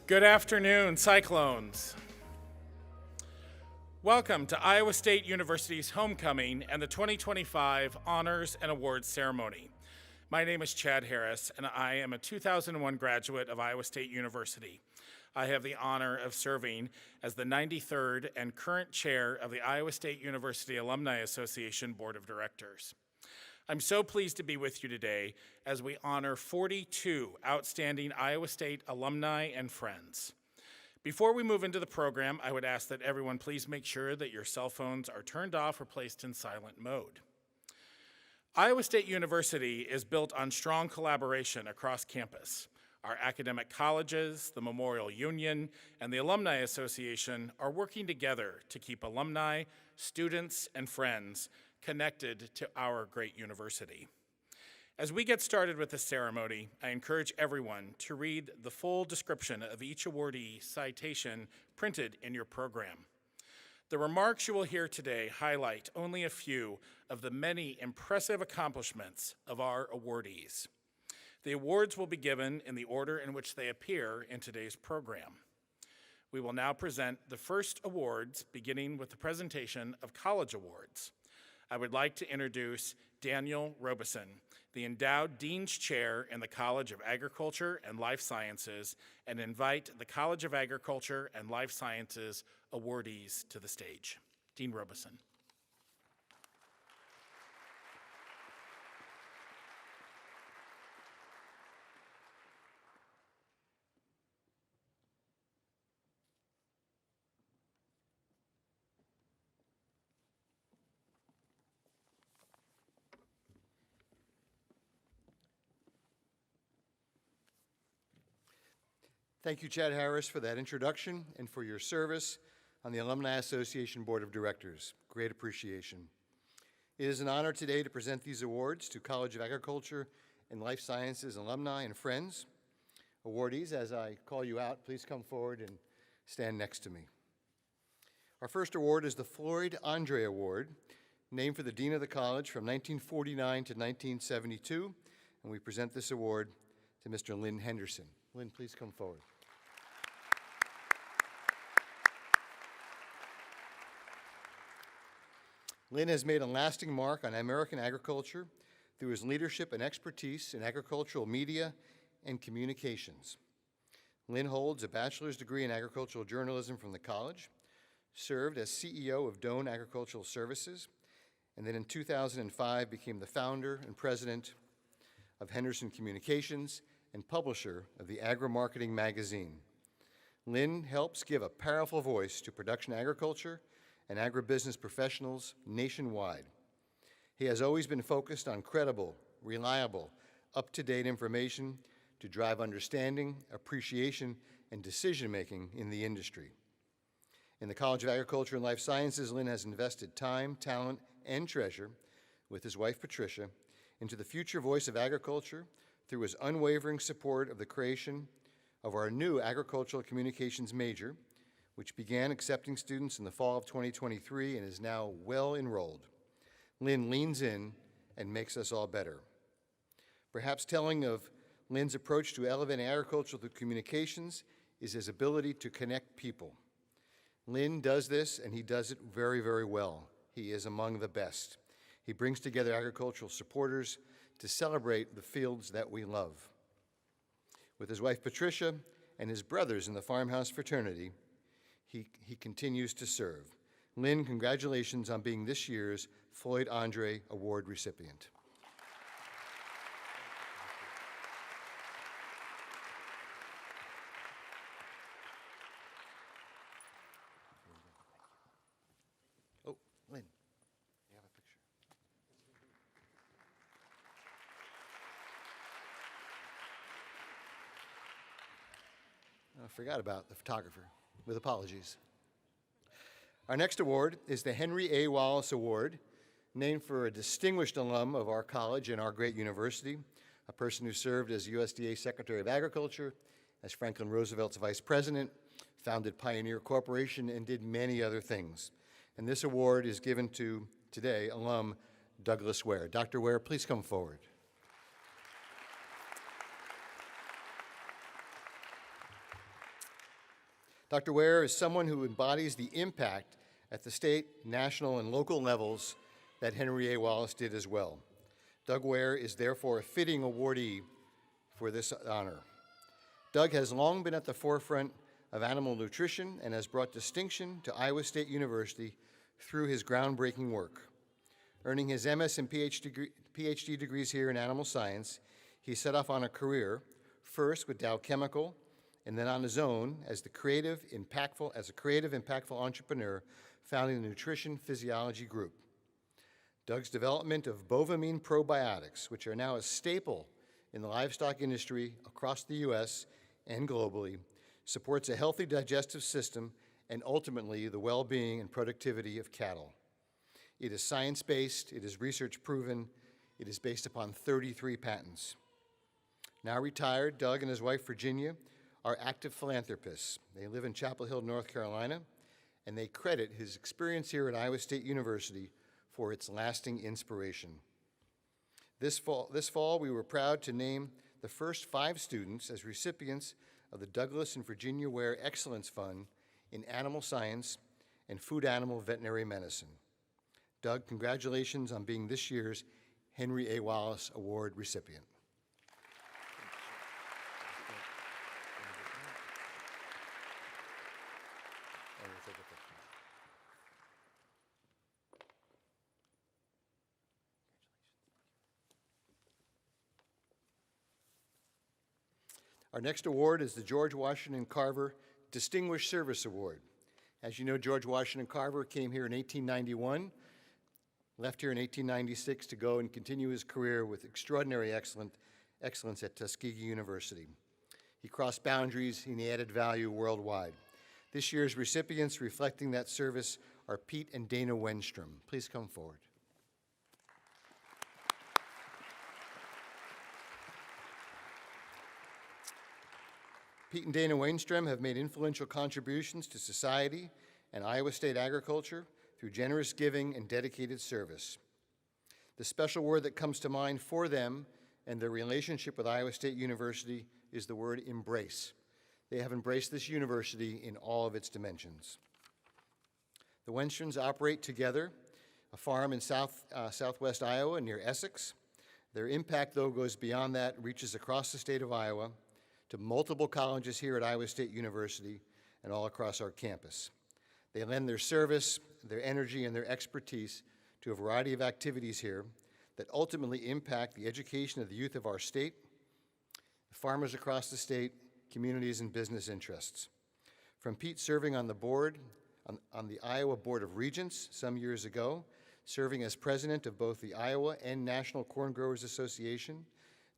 Good afternoon, Cyclones. Welcome to Iowa State University's homecoming and the 2025 Honors and Awards Ceremony. My name is Chad Harris, and I am a 2001 graduate of Iowa State University. I have the honor of serving as the 93rd and current chair of the Iowa State University Alumni Association Board of Directors. I'm so pleased to be with you today as we honor 42 outstanding Iowa State alumni and friends. Before we move into the program, I would ask that everyone please make sure that your cell phones are turned off or placed in silent mode. Iowa State University is built on strong collaboration across campus. Our academic colleges, the Memorial Union, and the Alumni Association are working together to keep alumni, students, and friends connected to our great university. As we get started with the ceremony, I encourage everyone to read the full description of each awardee citation printed in your program. The remarks you will hear today highlight only a few of the many impressive accomplishments of our awardees. The awards will be given in the order in which they appear in today's program. We will now present the first awards, beginning with the presentation of college awards. I would like to introduce Daniel Robeson, the Endowed Dean's Chair in the College of Agriculture and Life Sciences, and invite the College of Agriculture and Life Sciences awardees to the stage. Dean Robeson. Thank you, Chad Harris, for that introduction and for your service on the Alumni Association Board of Directors. Great appreciation. It is an honor today to present these awards to College of Agriculture and Life Sciences alumni and friends. Awardees, as I call you out, please come forward and stand next to me. Our first award is the Floyd Andre Award, named for the Dean of the College from 1949 to 1972, and we present this award to Mr. Lynn Henderson. Lynn, please come forward. Lynn has made a lasting mark on American agriculture through his leadership and expertise in agricultural media and communications. Lynn holds a bachelor's degree in agricultural journalism from the college, served as CEO of Doane Agricultural Services, and then in 2005 became the founder and president of Henderson Communications and publisher of the Agri-Marketing magazine. Lynn helps give a powerful voice to production agriculture and agribusiness professionals nationwide. He has always been focused on credible, reliable, up-to-date information to drive understanding, appreciation, and decision-making in the industry. In the College of Agriculture and Life Sciences, Lynn has invested time, talent, and treasure, with his wife Patricia, into the future voice of agriculture through his unwavering support of the creation of our new agricultural communications major, which began accepting students in the fall of 2023 and is now well enrolled. Lynn leans in and makes us all better. Perhaps telling of Lynn's approach to elevating agriculture through communications is his ability to connect people. Lynn does this, and he does it very, very well. He is among the best. He brings together agricultural supporters to celebrate the fields that we love. With his wife Patricia and his brothers in the farmhouse fraternity, he continues to serve. Lynn, congratulations on being this year's Floyd Andre Award recipient. Oh, Lynn, you have a picture. I forgot about the photographer, with apologies. Our next award is the Henry A. Wallace Award, named for a distinguished alum of our college and our great university, a person who served as USDA Secretary of Agriculture, as Franklin Roosevelt's Vice President, founded Pioneer Corporation, and did many other things. And this award is given to, today, alum Douglas Ware. Dr. Ware, please come forward. Dr. Ware is someone who embodies the impact at the state, national, and local levels that Henry A. Wallace did as well. Doug Ware is therefore a fitting awardee for this honor. Doug has long been at the forefront of animal nutrition and has brought distinction to Iowa State University through his groundbreaking work. Earning his MS and PhD degrees here in animal science, he set off on a career, first with Dow Chemical, and then on his own as a creative, impactful entrepreneur, founding the Nutrition Physiology Group. Doug's development of bovamine probiotics, which are now a staple in the livestock industry across the U.S. and globally, supports a healthy digestive system and ultimately the well-being and productivity of cattle. It is science-based, it is research-proven, it is based upon 33 patents. Now retired, Doug and his wife, Virginia, are active philanthropists. They live in Chapel Hill, North Carolina, and they credit his experience here at Iowa State University for its lasting inspiration. This fall, we were proud to name the first 5 students as recipients of the Douglas and Virginia Ware Excellence Fund in Animal Science and Food Animal Veterinary Medicine. Doug, congratulations on being this year's Henry A. Wallace Award recipient. Our next award is the George Washington Carver Distinguished Service Award. As you know, George Washington Carver came here in 1891, left here in 1896 to go and continue his career with extraordinary excellence at Tuskegee University. He crossed boundaries and he added value worldwide. This year's recipients reflecting that service are Pete and Dana Wenstrom. Please come forward. Pete and Dana Wenstrom have made influential contributions to society and Iowa State agriculture through generous giving and dedicated service. The special word that comes to mind for them and their relationship with Iowa State University is the word embrace. They have embraced this university in all of its dimensions. The Wenstroms operate together a farm in southwest Iowa near Essex. Their impact, though, goes beyond that, reaches across the state of Iowa to multiple colleges here at Iowa State University and all across our campus. They lend their service, their energy, and their expertise to a variety of activities here that ultimately impact the education of the youth of our state, the farmers across the state, communities, and business interests. From Pete serving on the board, on the Iowa Board of Regents some years ago, serving as president of both the Iowa and National Corn Growers Association,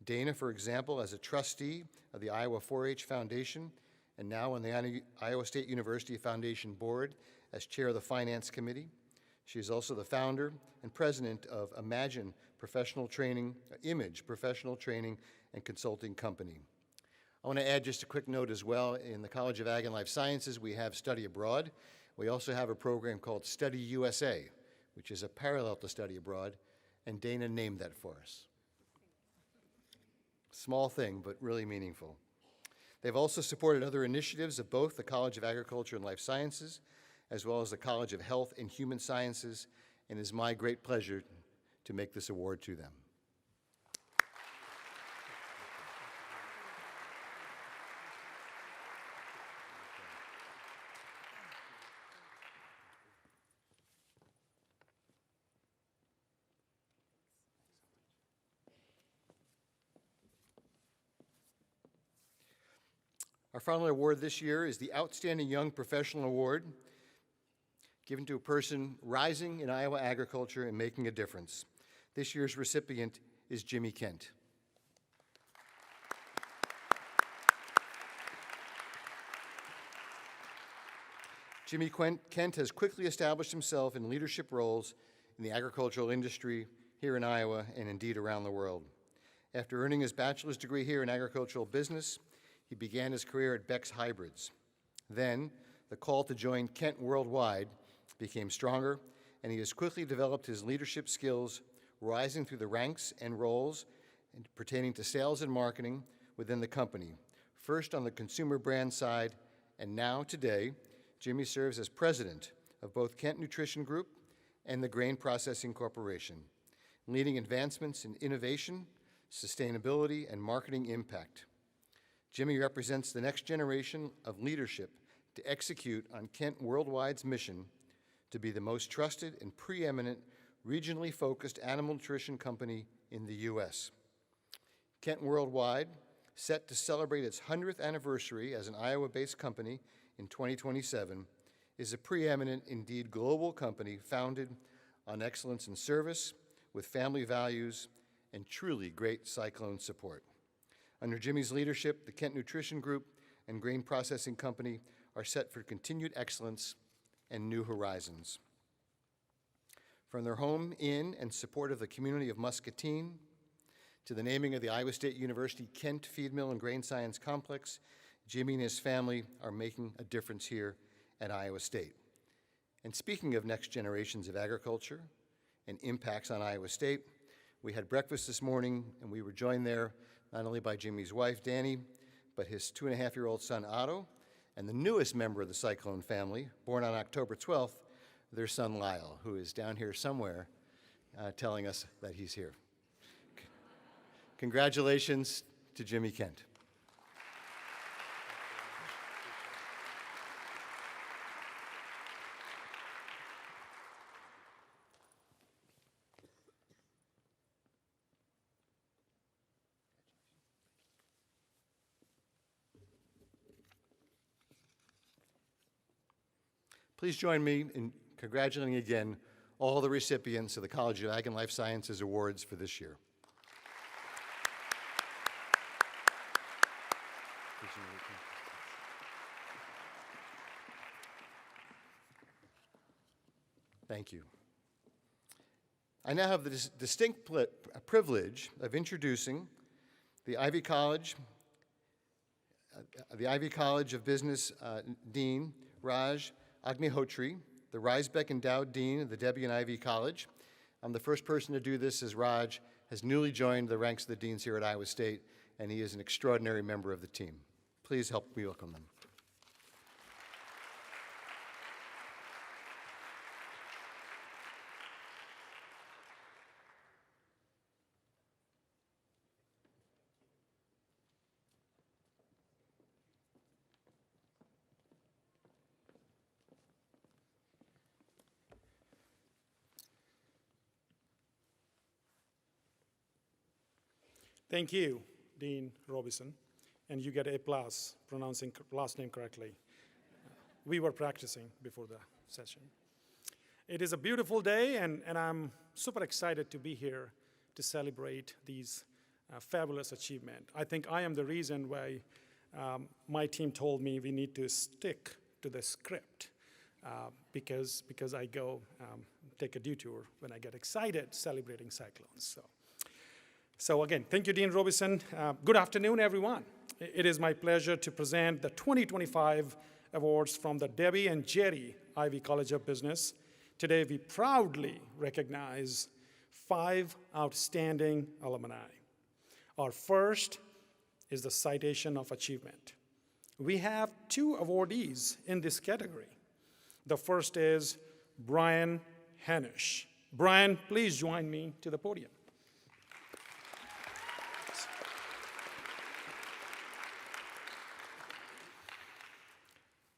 Dana, for example, as a trustee of the Iowa 4-H Foundation, and now on the Iowa State University Foundation Board as chair of the Finance Committee. She is also the founder and president of Image Professional Training and Consulting Company. I want to add just a quick note as well. In the College of Ag and Life Sciences, we have Study Abroad. We also have a program called Study USA, which is a parallel to Study Abroad, and Dana named that for us. Small thing, but really meaningful. They've also supported other initiatives of both the College of Agriculture and Life Sciences, as well as the College of Health and Human Sciences, and it is my great pleasure to make this award to them. Our final award this year is the Outstanding Young Professional Award, given to a person rising in Iowa agriculture and making a difference. This year's recipient is Jimmy Kent. Jimmy Kent has quickly established himself in leadership roles in the agricultural industry here in Iowa and indeed around the world. After earning his bachelor's degree here in agricultural business, he began his career at Beck's Hybrids. Then, the call to join Kent Worldwide became stronger, and he has quickly developed his leadership skills, rising through the ranks and roles pertaining to sales and marketing within the company, first on the consumer brand side and now, today, Jimmy serves as president of both Kent Nutrition Group and the Grain Processing Corporation, leading advancements in innovation, sustainability, and marketing impact. Jimmy represents the next generation of leadership to execute on Kent Worldwide's mission to be the most trusted and preeminent regionally focused animal nutrition company in the U.S. Kent Worldwide, set to celebrate its 100th anniversary as an Iowa-based company in 2027, is a preeminent, indeed global company founded on excellence in service, with family values, and truly great cyclone support. Under Jimmy's leadership, the Kent Nutrition Group and Grain Processing Company are set for continued excellence and new horizons. From their home in and support of the community of Muscatine, to the naming of the Iowa State University Kent Feed Mill and Grain Science Complex, Jimmy and his family are making a difference here at Iowa State. And speaking of next generations of agriculture and impacts on Iowa State, we had breakfast this morning, and we were joined there not only by Jimmy's wife, Danny, but his 2.5-year-old son, Otto, and the newest member of the Cyclone family, born on October 12th, their son, Lyle, who is down here somewhere telling us that he's here. Congratulations to Jimmy Kent. Please join me in congratulating again all the recipients of the College of Ag and Life Sciences Awards for this year. Thank you. I now have the distinct privilege of introducing the Ivy College of Business Dean, Raj Agnihotri, the Risbeck Endowed Dean of the Debbie and Ivy College. I'm the first person to do this, as Raj has newly joined the ranks of the deans here at Iowa State, and he is an extraordinary member of the team. Please help me welcome them. Thank you, Dean Robison, and you get A+ pronouncing last name correctly. We were practicing before the session. It is a beautiful day, and I'm super excited to be here to celebrate these fabulous achievements. I think I am the reason why my team told me we need to stick to the script because I go take a detour when I get excited celebrating cyclones. So again, thank you, Dean Robison. Good afternoon, everyone. It is my pleasure to present the 2025 awards from the Debbie and Jerry Ivy College of Business. Today, we proudly recognize 5 outstanding alumni. Our first is the Citation of Achievement. We have 2 awardees in this category. The first is Brian Hanish. Brian, please join me to the podium.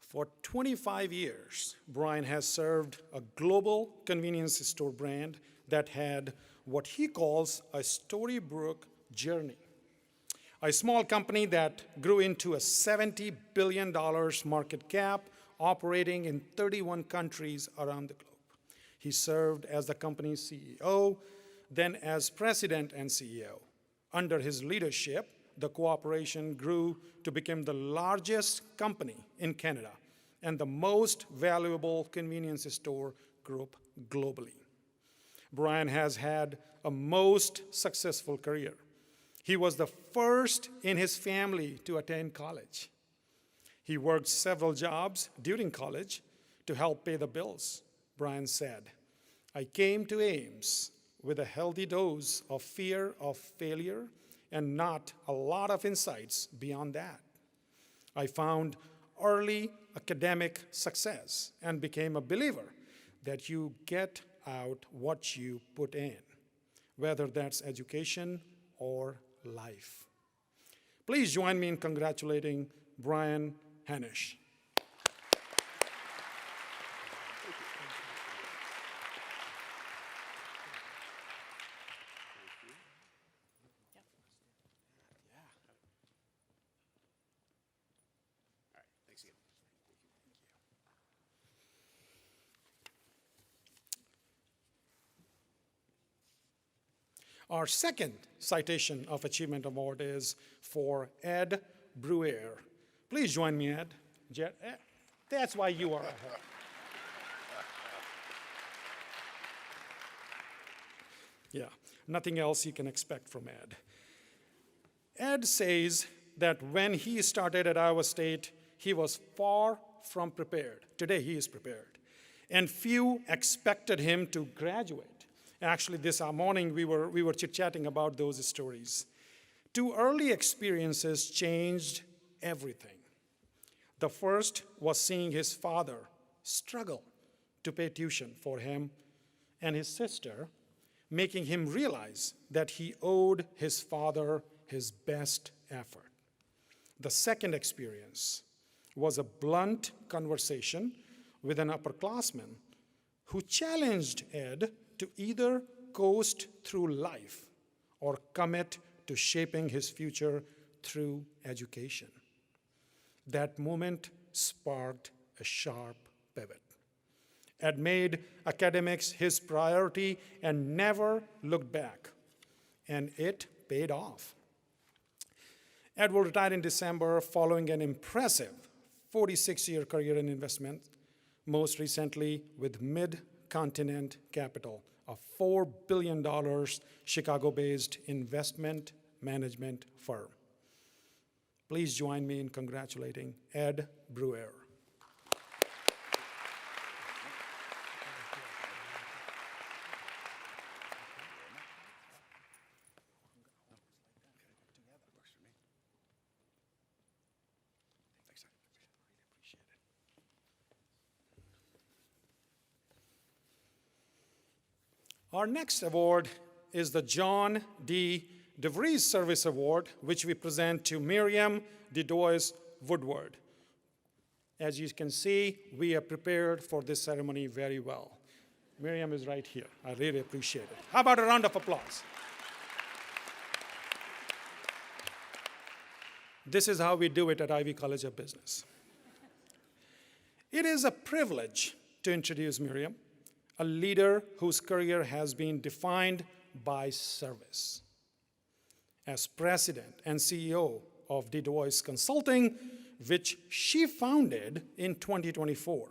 For 25 years, Brian has served a global convenience store brand that had what he calls a Storybrooke journey, a small company that grew into a $70 billion market cap, operating in 31 countries around the globe. He served as the company's CEO, then as president and CEO. Under his leadership, the corporation grew to become the largest company in Canada and the most valuable convenience store group globally. Brian has had a most successful career. He was the first in his family to attend college. He worked several jobs during college to help pay the bills. Brian said, "I came to Ames with a healthy dose of fear of failure and not a lot of insights beyond that. I found early academic success and became a believer that you get out what you put in, whether that's education or life. Please join me in congratulating Brian Hanish. Our second citation of achievement award is for Ed Bruer. Please join me, Ed. That's why you are ahead. Yeah, nothing else you can expect from Ed. Ed says that when he started at Iowa State, he was far from prepared. Today, he is prepared. And few expected him to graduate. Actually, this morning, we were chit-chatting about those stories. Two early experiences changed everything. The first was seeing his father struggle to pay tuition for him and his sister, making him realize that he owed his father his best effort. The second experience was a blunt conversation with an upperclassman who challenged Ed to either coast through life or commit to shaping his future through education. That moment sparked a sharp pivot. Ed made academics his priority and never looked back, and it paid off. Ed will retire in December following an impressive 46-year career in investment, most recently with Mid-Continent Capital, a $4 billion Chicago-based investment management firm. Please join me in congratulating Ed Bruer. Our next award is the John D. DeVries Service Award, which we present to Miriam DeDois Woodward. As you can see, we are prepared for this ceremony very well. Miriam is right here. I really appreciate it. How about a round of applause? This is how we do it at Ivy College of Business. It is a privilege to introduce Miriam, a leader whose career has been defined by service. As president and CEO of DeDois Consulting, which she founded in 2024,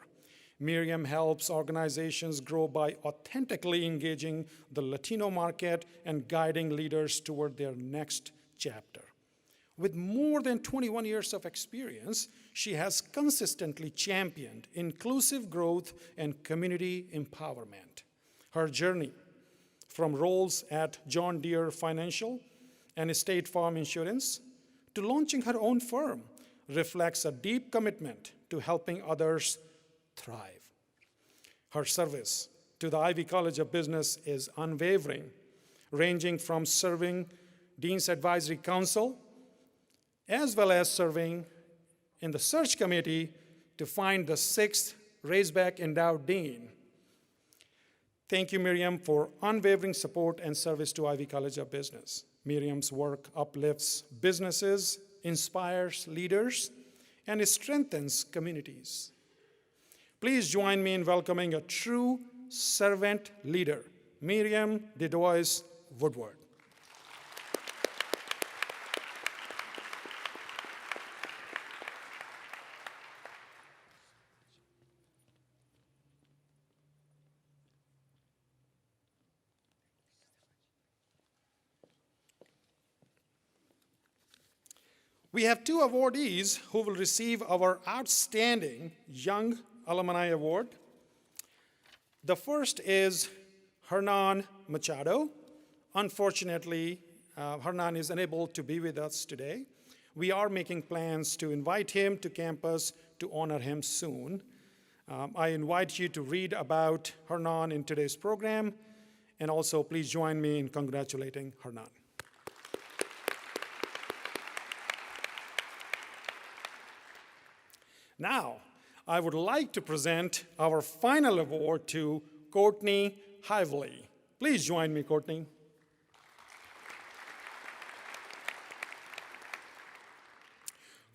Miriam helps organizations grow by authentically engaging the Latino market and guiding leaders toward their next chapter. With more than 21 years of experience, she has consistently championed inclusive growth and community empowerment. Her journey from roles at John Deere Financial and State Farm Insurance to launching her own firm reflects a deep commitment to helping others thrive. Her service to the Ivy College of Business is unwavering, ranging from serving Dean's Advisory Council as well as serving in the search committee to find the 6th Raisback Endowed Dean. Thank you, Miriam, for unwavering support and service to Ivy College of Business. Miriam's work uplifts businesses, inspires leaders, and strengthens communities. Please join me in welcoming a true servant leader, Miriam DeDois Woodward. We have two awardees who will receive our Outstanding Young Alumni Award. The first is Hernan Machado. Unfortunately, Hernan is unable to be with us today. We are making plans to invite him to campus to honor him soon. I invite you to read about Hernan in today's program, and also please join me in congratulating Hernan. Now, I would like to present our final award to Courtney Hively. Please join me, Courtney.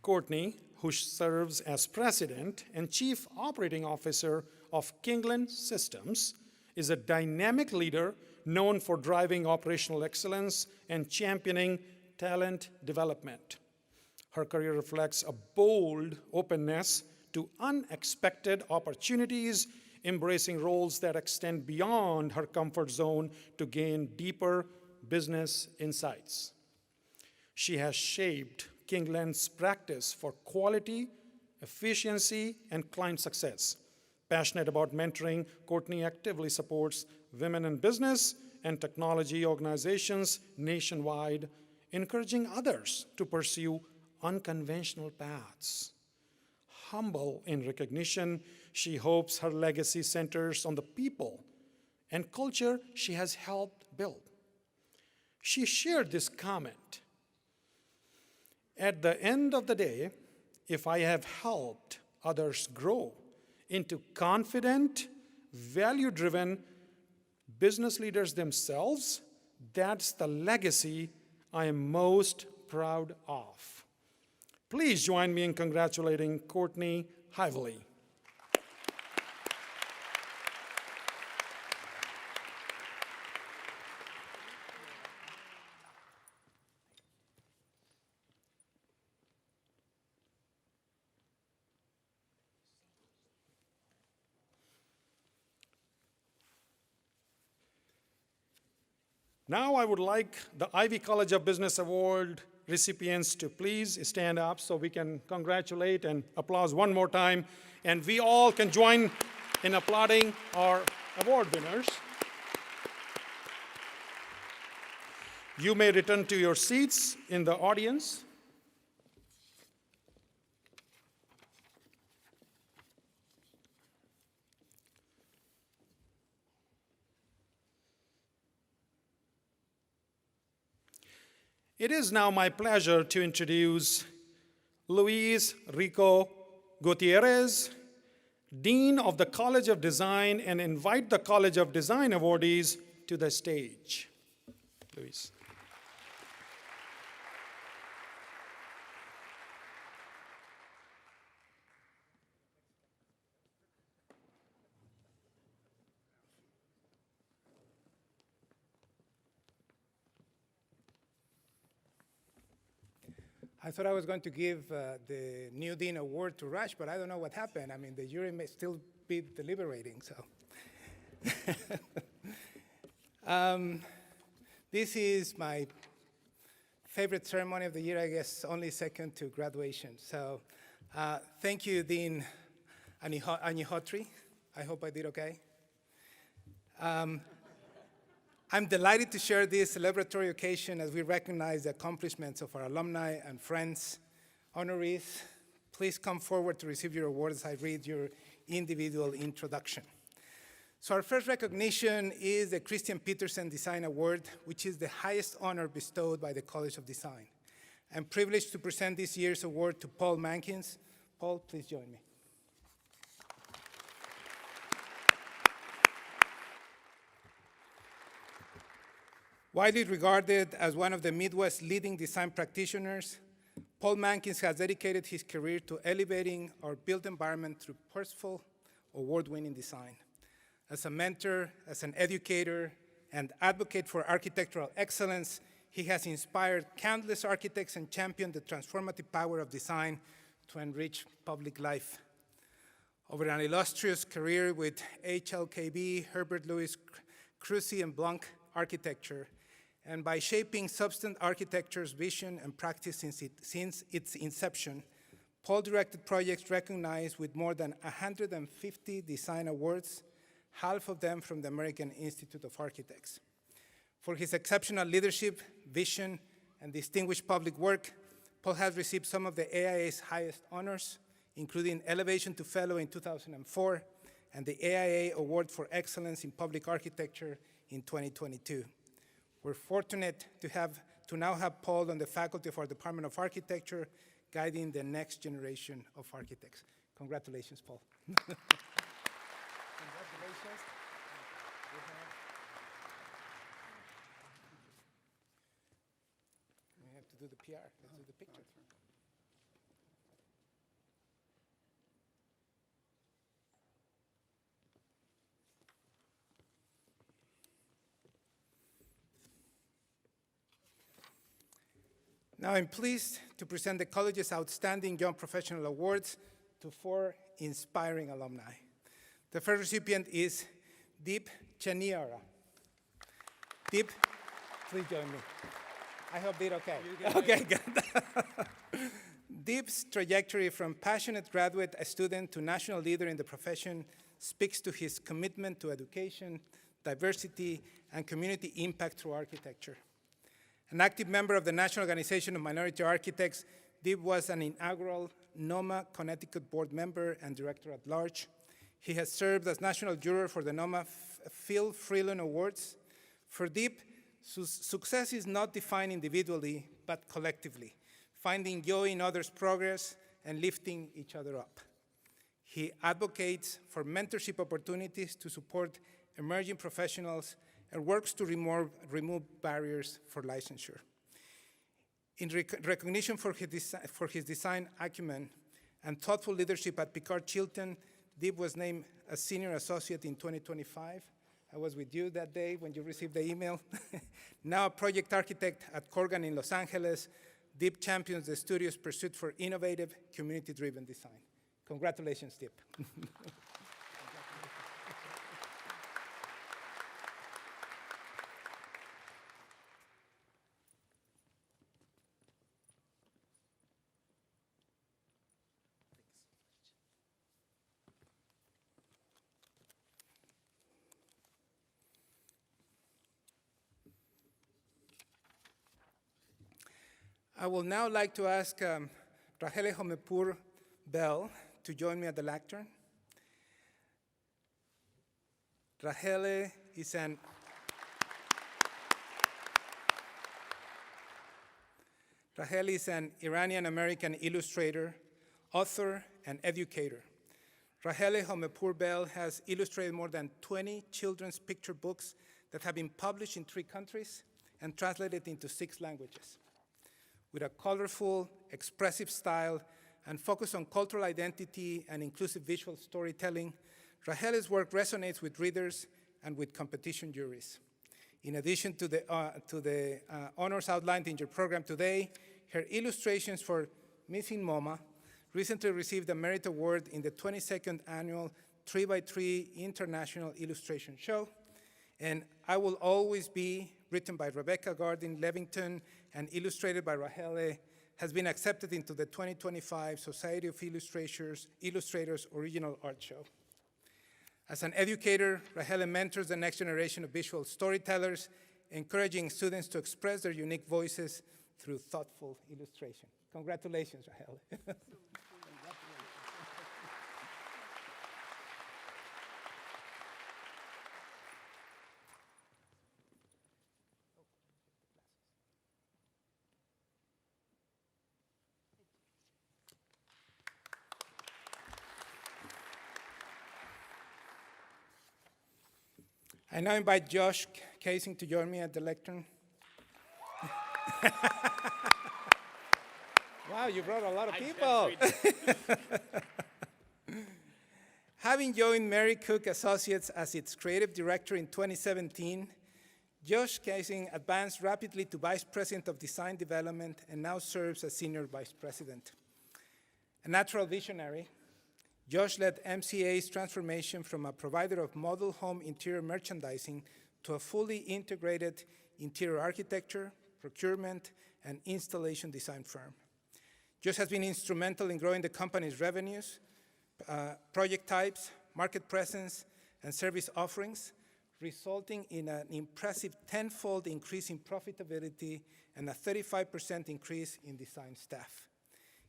Courtney, who serves as President and Chief Operating Officer of Kingland Systems, is a dynamic leader known for driving operational excellence and championing talent development. Her career reflects a bold openness to unexpected opportunities, embracing roles that extend beyond her comfort zone to gain deeper business insights. She has shaped Kingland's practice for quality, efficiency, and client success. Passionate about mentoring, Courtney actively supports women in business and technology organizations nationwide, encouraging others to pursue unconventional paths. Humble in recognition, she hopes her legacy centers on the people and culture she has helped build. She shared this comment: "At the end of the day, if I have helped others grow into confident, value-driven business leaders themselves, that's the legacy I am most proud of." Please join me in congratulating Courtney Hively. Now I would like the Ivy College of Business Award recipients to please stand up so we can congratulate and applaud one more time, and we all can join in applauding our award winners. You may return to your seats in the audience. It is now my pleasure to introduce Luis Rico Gutierrez, Dean of the College of Design, and invite the College of Design awardees to the stage. Luis. I thought I was going to give the new Dean Award to Raj, but I don't know what happened. I mean, the jury may still be deliberating, so. This is my favorite ceremony of the year, I guess, only second to graduation. So thank you, Dean Anihotri. I hope I did okay. I'm delighted to share this celebratory occasion as we recognize the accomplishments of our alumni and friends. Honorees, please come forward to receive your award as I read your individual introduction. So our first recognition is the Christian Peterson Design Award, which is the highest honor bestowed by the College of Design. I'm privileged to present this year's award to Paul Mankins. Paul, please join me. Widely regarded as one of the Midwest's leading design practitioners, Paul Mankins has dedicated his career to elevating our built environment through purposeful, award-winning design. As a mentor, as an educator, and advocate for architectural excellence, he has inspired countless architects and championed the transformative power of design to enrich public life. Over an illustrious career with HLKB, Herbert Lewis, Cruzy, and Blanc Architecture, and by shaping Substance Architecture's vision and practice since its inception, Paul directed projects recognized with more than 150 design awards, half of them from the American Institute of Architects. For his exceptional leadership, vision, and distinguished public work, Paul has received some of the AIA's highest honors, including Elevation to Fellow in 2004 and the AIA Award for Excellence in Public Architecture in 2022. We're fortunate to now have Paul on the faculty of our Department of Architecture, guiding the next generation of architects. Congratulations, Paul. Congratulations. We have to do the PR. Let's do the picture. Now I'm pleased to present the college's Outstanding Young Professional Awards to 4 inspiring alumni. The first recipient is Deep Chaniara. Deep, please join me. I hope did okay. Okay, good. Deep's trajectory from passionate graduate student to national leader in the profession speaks to his commitment to education, diversity, and community impact through architecture. An active member of the National Organization of Minority Architects, Deep was an inaugural NOMA Connecticut board member and director at large. He has served as national juror for the NOMA Phil Freeland Awards. For Deep, success is not defined individually, but collectively, finding joy in others' progress and lifting each other up. He advocates for mentorship opportunities to support emerging professionals and works to remove barriers for licensure. In recognition for his design acumen and thoughtful leadership at Picard Chilton, Deep was named a senior associate in 2025. I was with you that day when you received the email. Now a project architect at Corgan in Los Angeles, Deep champions the studio's pursuit for innovative, community-driven design. Congratulations, Deep. I will now like to ask Rahele Homepur Bell to join me at the lectern. Rahele is an Iranian-American illustrator, author, and educator. Rahele Homepur Bell has illustrated more than 20 children's picture books that have been published in 3 countries and translated into 6 languages. With a colorful, expressive style and focus on cultural identity and inclusive visual storytelling, Rahele's work resonates with readers and with competition juries. In addition to the honors outlined in your program today, her illustrations for Missing MoMA recently received a Merit Award in the 22nd Annual 3x3 International Illustration Show, and I Will Always Be, written by Rebecca Gardin Levington and illustrated by Rahele, has been accepted into the 2025 Society of Illustrators Original Art Show. As an educator, Rahele mentors the next generation of visual storytellers, encouraging students to express their unique voices through thoughtful illustration. Congratulations, Rahele. I now invite Josh Casing to join me at the lectern. Wow, you brought a lot of people. Having joined Mary Cook Associates as its creative director in 2017, Josh Casing advanced rapidly to Vice President of Design Development and now serves as Senior Vice President. A natural visionary, Josh led MCA's transformation from a provider of model home interior merchandising to a fully integrated interior architecture, procurement, and installation design firm. Josh has been instrumental in growing the company's revenues, project types, market presence, and service offerings, resulting in an impressive tenfold increase in profitability and a 35% increase in design staff.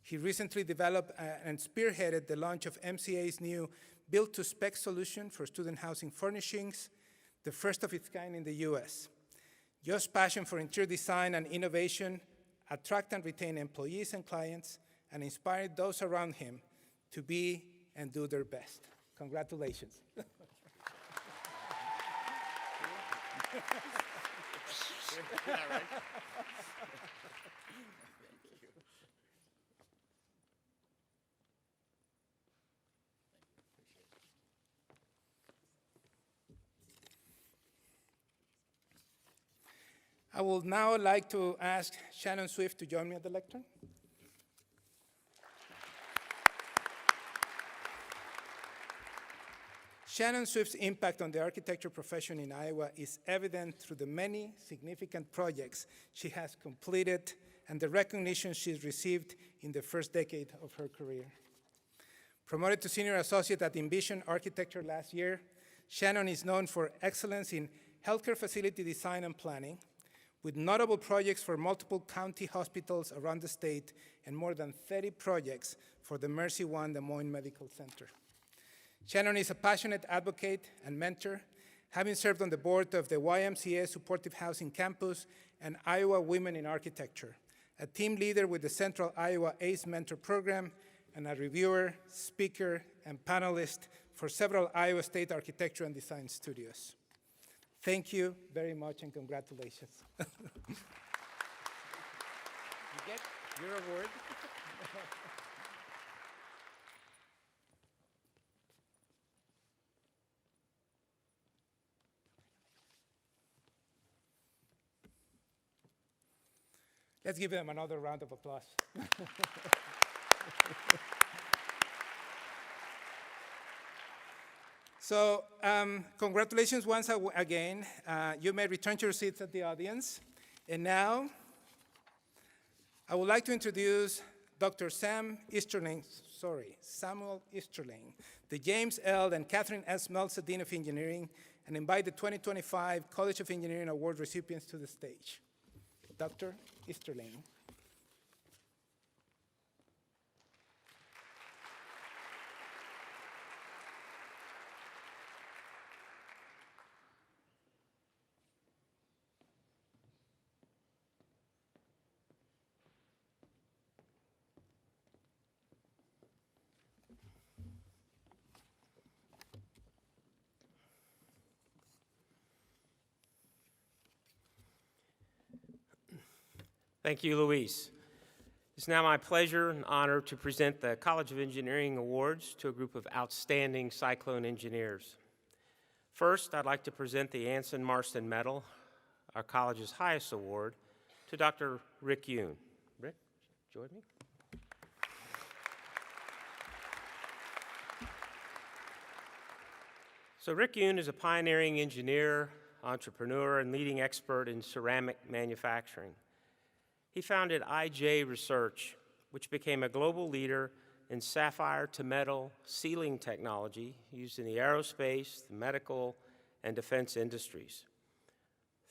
He recently developed and spearheaded the launch of MCA's new build-to-spec solution for student housing furnishings, the first of its kind in the US. Joe's passion for interior design and innovation attract and retain employees and clients and inspire those around him to be and do their best. Congratulations. I would now like to ask Shannon Swift to join me at the lectern. Shannon Swift's impact on the architecture profession in Iowa is evident through the many significant projects she has completed and the recognition she's received in the first decade of her career. Promoted to senior associate at Envision Architecture last year, Shannon is known for excellence in healthcare facility design and planning, with notable projects for multiple county hospitals around the state and more than 30 projects for the Mercy One Des Moines Medical Center. Shannon is a passionate advocate and mentor, having served on the board of the YMCA Supportive Housing Campus and Iowa Women in Architecture, a team leader with the Central Iowa ACE Mentor Program, and a reviewer, speaker, and panelist for several Iowa State architecture and design studios. Thank you very much and congratulations. You get your award. Let's give them another round of applause. So, congratulations once again. You may return to your seats at the audience. And now, I would like to introduce Dr. Samuel Easterling, the James L. and Catherine S. Meltzer Dean of Engineering, and invite the 2025 College of Engineering Award recipients to the stage. Dr. Easterling. Thank you, Luis. It's now my pleasure and honor to present the College of Engineering Awards to a group of outstanding cyclone engineers. First, I'd like to present the Anson Marston Medal, our college's highest award, to Dr. Rick Yoon. Rick, join me. So Rick Yoon is a pioneering engineer, entrepreneur, and leading expert in ceramic manufacturing. He founded IJ Research, which became a global leader in sapphire-to-metal sealing technology used in the aerospace, the medical, and defense industries.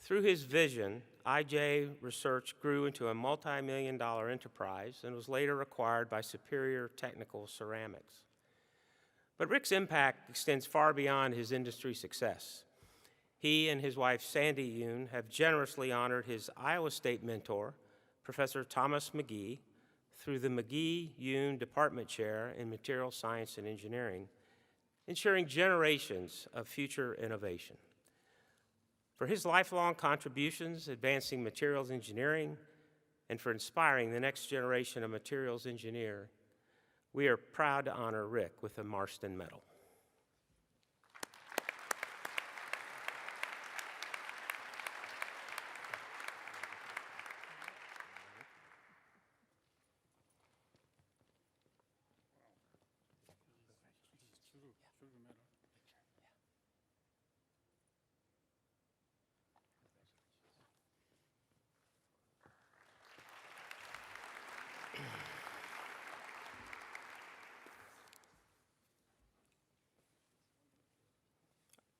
Through his vision, IJ Research grew into a multi-million-dollar enterprise and was later acquired by Superior Technical Ceramics. But Rick's impact extends far beyond his industry success. He and his wife, Sandy Yoon, have generously honored his Iowa State mentor, Professor Thomas McGee, through the McGee-Yoon Department Chair in Material Science and Engineering, ensuring generations of future innovation. For his lifelong contributions advancing materials engineering and for inspiring the next generation of materials engineers, we are proud to honor Rick with the Marston Medal.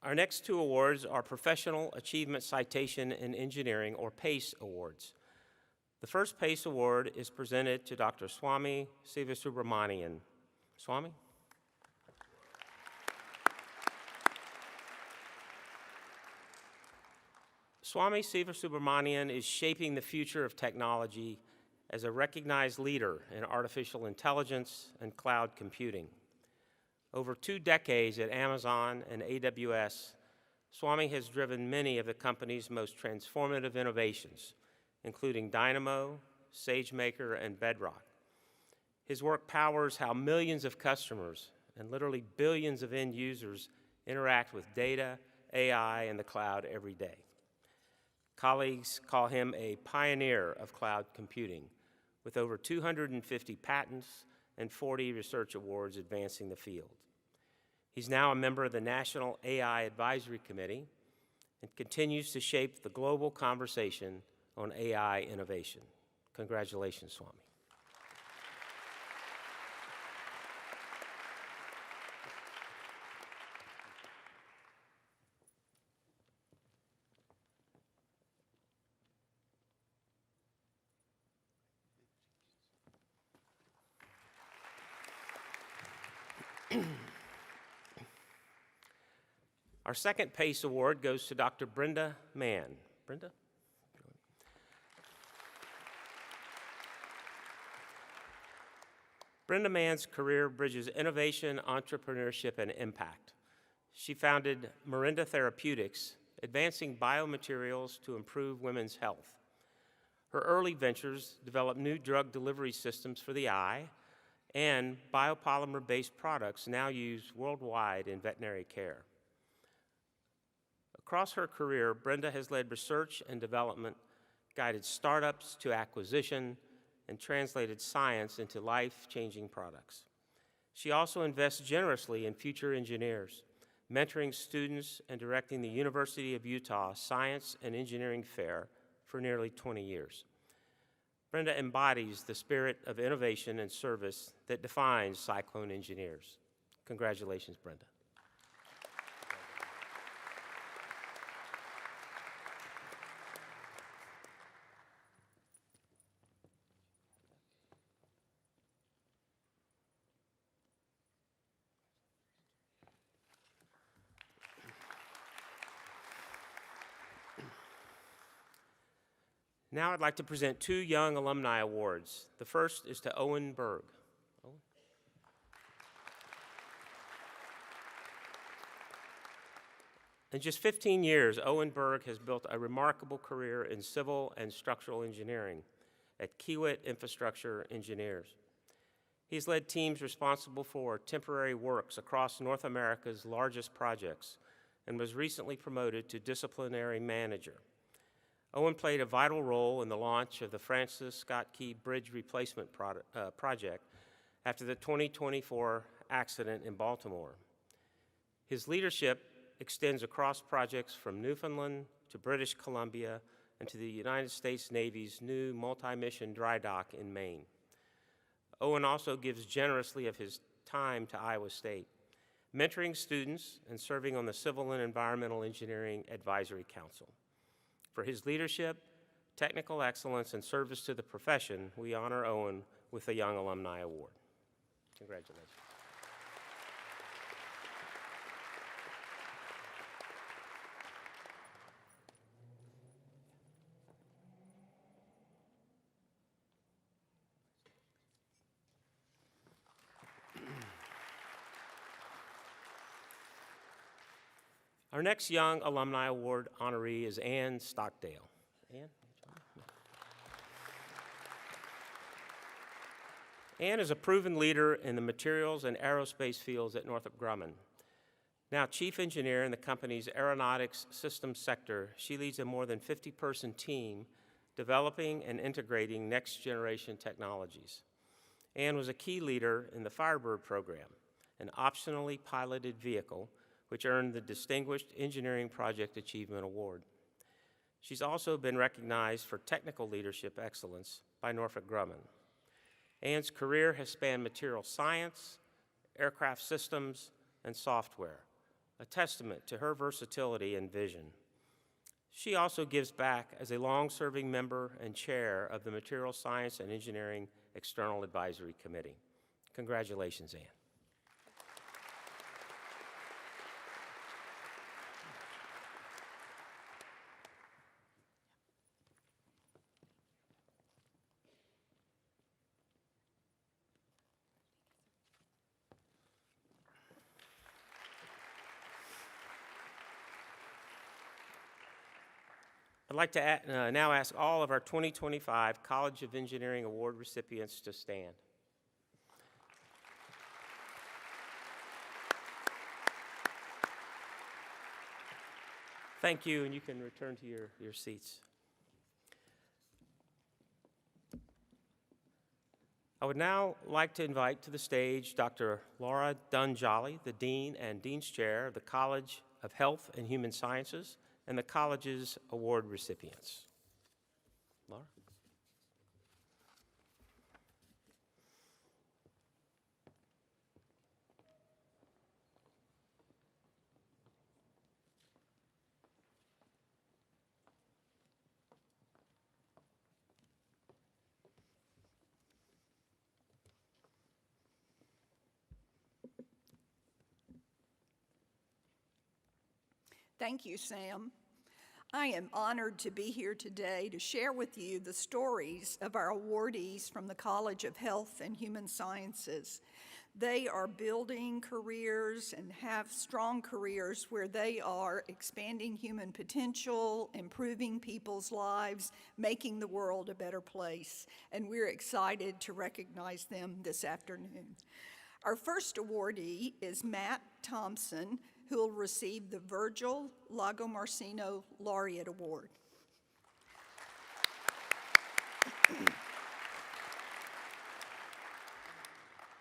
Our next two awards are Professional Achievement Citation in Engineering, or PACE Awards. The first PACE Award is presented to Dr. Swami Sivasubramanian. Swami? Swami Sivasubramanian is shaping the future of technology as a recognized leader in artificial intelligence and cloud computing. Over 2 decades at Amazon and AWS, Swami has driven many of the company's most transformative innovations, including Dynamo, SageMaker, and Bedrock. His work powers how millions of customers and literally billions of end users interact with data, AI, and the cloud every day. Colleagues call him a pioneer of cloud computing, with over 250 patents and 40 research awards advancing the field. He's now a member of the National AI Advisory Committee and continues to shape the global conversation on AI innovation. Congratulations, Swami. Our second PACE Award goes to Dr. Brenda Mann. Brenda? Brenda Mann's career bridges innovation, entrepreneurship, and impact. She founded Morinda Therapeutics, advancing biomaterials to improve women's health. Her early ventures developed new drug delivery systems for the eye, and biopolymer-based products now used worldwide in veterinary care. Across her career, Brenda has led research and development, guided startups to acquisition, and translated science into life-changing products. She also invests generously in future engineers, mentoring students and directing the University of Utah Science and Engineering Fair for nearly 20 years. Brenda embodies the spirit of innovation and service that defines Cyclone Engineers. Congratulations, Brenda. Now I'd like to present 2 Young Alumni Awards. The first is to Owen Berg. Owen? In just 15 years, Owen Berg has built a remarkable career in civil and structural engineering at Kiewit Infrastructure Engineers. He's led teams responsible for temporary works across North America's largest projects and was recently promoted to disciplinary manager. Owen played a vital role in the launch of the Francis Scott Key Bridge Replacement Project after the 2024 accident in Baltimore. His leadership extends across projects from Newfoundland to British Columbia and to the United States Navy's new multi-mission dry dock in Maine. Owen also gives generously of his time to Iowa State, mentoring students and serving on the Civil and Environmental Engineering Advisory Council. For his leadership, technical excellence, and service to the profession, we honor Owen with the Young Alumni Award. Congratulations. Our next Young Alumni Award honoree is Ann Stockdale. Ann? Ann is a proven leader in the materials and aerospace fields at Northrop Grumman. Now chief engineer in the company's aeronautics systems sector, she leads a more than 50-person team developing and integrating next-generation technologies. Ann was a key leader in the Firebird program, an optionally piloted vehicle which earned the Distinguished Engineering Project Achievement Award. She's also been recognized for technical leadership excellence by Northrop Grumman. Ann's career has spanned material science, aircraft systems, and software, a testament to her versatility and vision. She also gives back as a long-serving member and chair of the Material Science and Engineering External Advisory Committee. Congratulations, Ann. I'd like to now ask all of our 2025 College of Engineering Award recipients to stand. Thank you, and you can return to your seats. I would now like to invite to the stage Dr. Laura Dunn-Jolly, the Dean and Dean's Chair of the College of Health and Human Sciences, and the college's award recipients. Laura? Thank you, Sam. I am honored to be here today to share with you the stories of our awardees from the College of Health and Human Sciences. They are building careers and have strong careers where they are expanding human potential, improving people's lives, making the world a better place. And we're excited to recognize them this afternoon. Our first awardee is Matt Thompson, who will receive the Virgil Lagomarsino Laureate Award.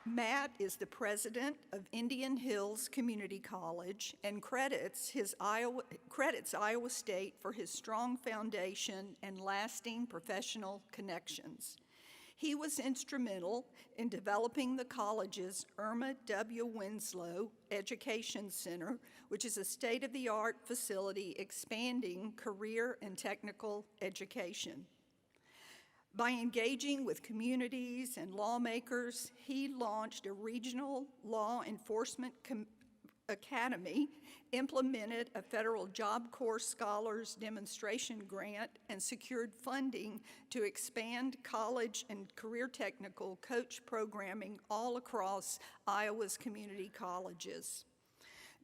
Matt is the president of Indian Hills Community College and credits Iowa State for his strong foundation and lasting professional connections. He was instrumental in developing the college's Irma W. Winslow Education Center, which is a state-of-the-art facility expanding career and technical education. By engaging with communities and lawmakers, he launched a regional law enforcement academy, implemented a federal Job Corps Scholars Demonstration Grant, and secured funding to expand college and career technical coach programming all across Iowa's community colleges.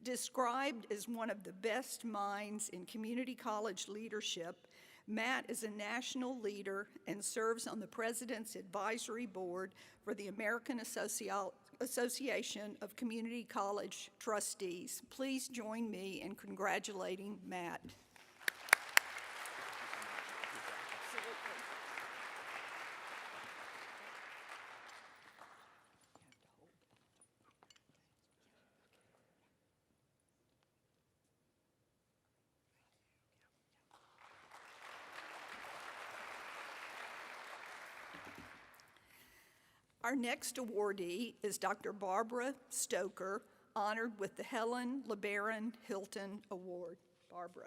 Described as one of the best minds in community college leadership, Matt is a national leader and serves on the President's Advisory Board for the American Association of Community College Trustees. Please join me in congratulating Matt. Our next awardee is Dr. Barbara Stoker, honored with the Helen LeBaron Hilton Award. Barbara.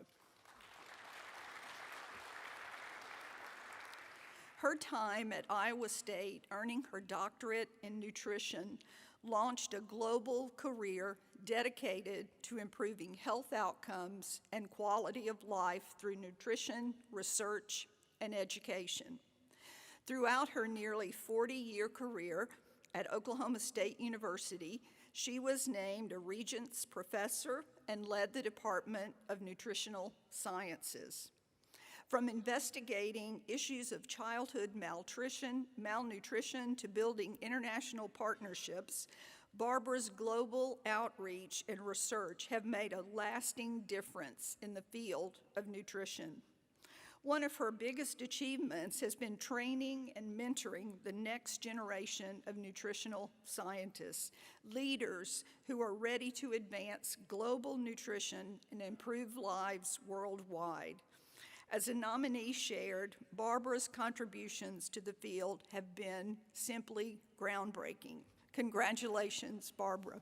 Her time at Iowa State, earning her doctorate in nutrition, launched a global career dedicated to improving health outcomes and quality of life through nutrition, research, and education. Throughout her nearly 40-year career at Oklahoma State University, she was named a Regents Professor and led the Department of Nutritional Sciences. From investigating issues of childhood malnutrition to building international partnerships, Barbara's global outreach and research have made a lasting difference in the field of nutrition. One of her biggest achievements has been training and mentoring the next generation of nutritional scientists, leaders who are ready to advance global nutrition and improve lives worldwide. As a nominee shared, Barbara's contributions to the field have been simply groundbreaking. Congratulations, Barbara.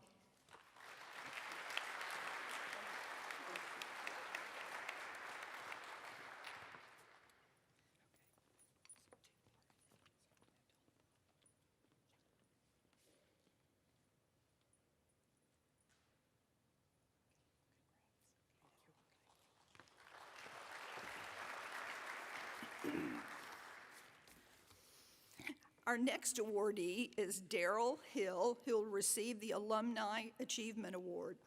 Our next awardee is Daryl Hill, who will receive the Alumni Achievement Award.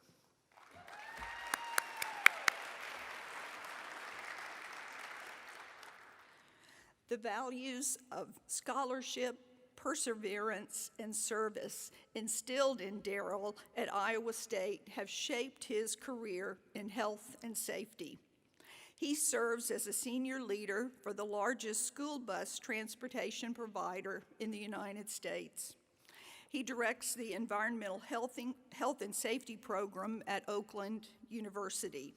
The values of scholarship, perseverance, and service instilled in Daryl at Iowa State have shaped his career in health and safety. He serves as a senior leader for the largest school bus transportation provider in the United States. He directs the Environmental Health and Safety Program at Oakland University.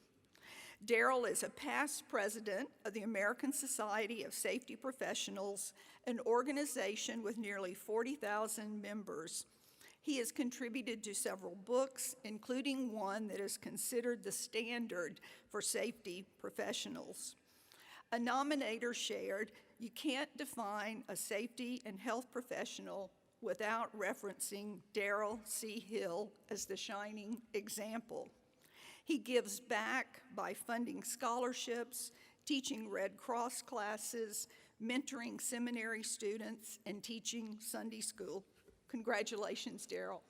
Daryl is a past president of the American Society of Safety Professionals, an organization with nearly 40,000 members. He has contributed to several books, including one that is considered the standard for safety professionals. A nominator shared, "You can't define a safety and health professional without referencing Daryl C. Hill as the shining example. He gives back by funding scholarships, teaching Red Cross classes, mentoring seminary students, and teaching Sunday school." Congratulations, Daryl.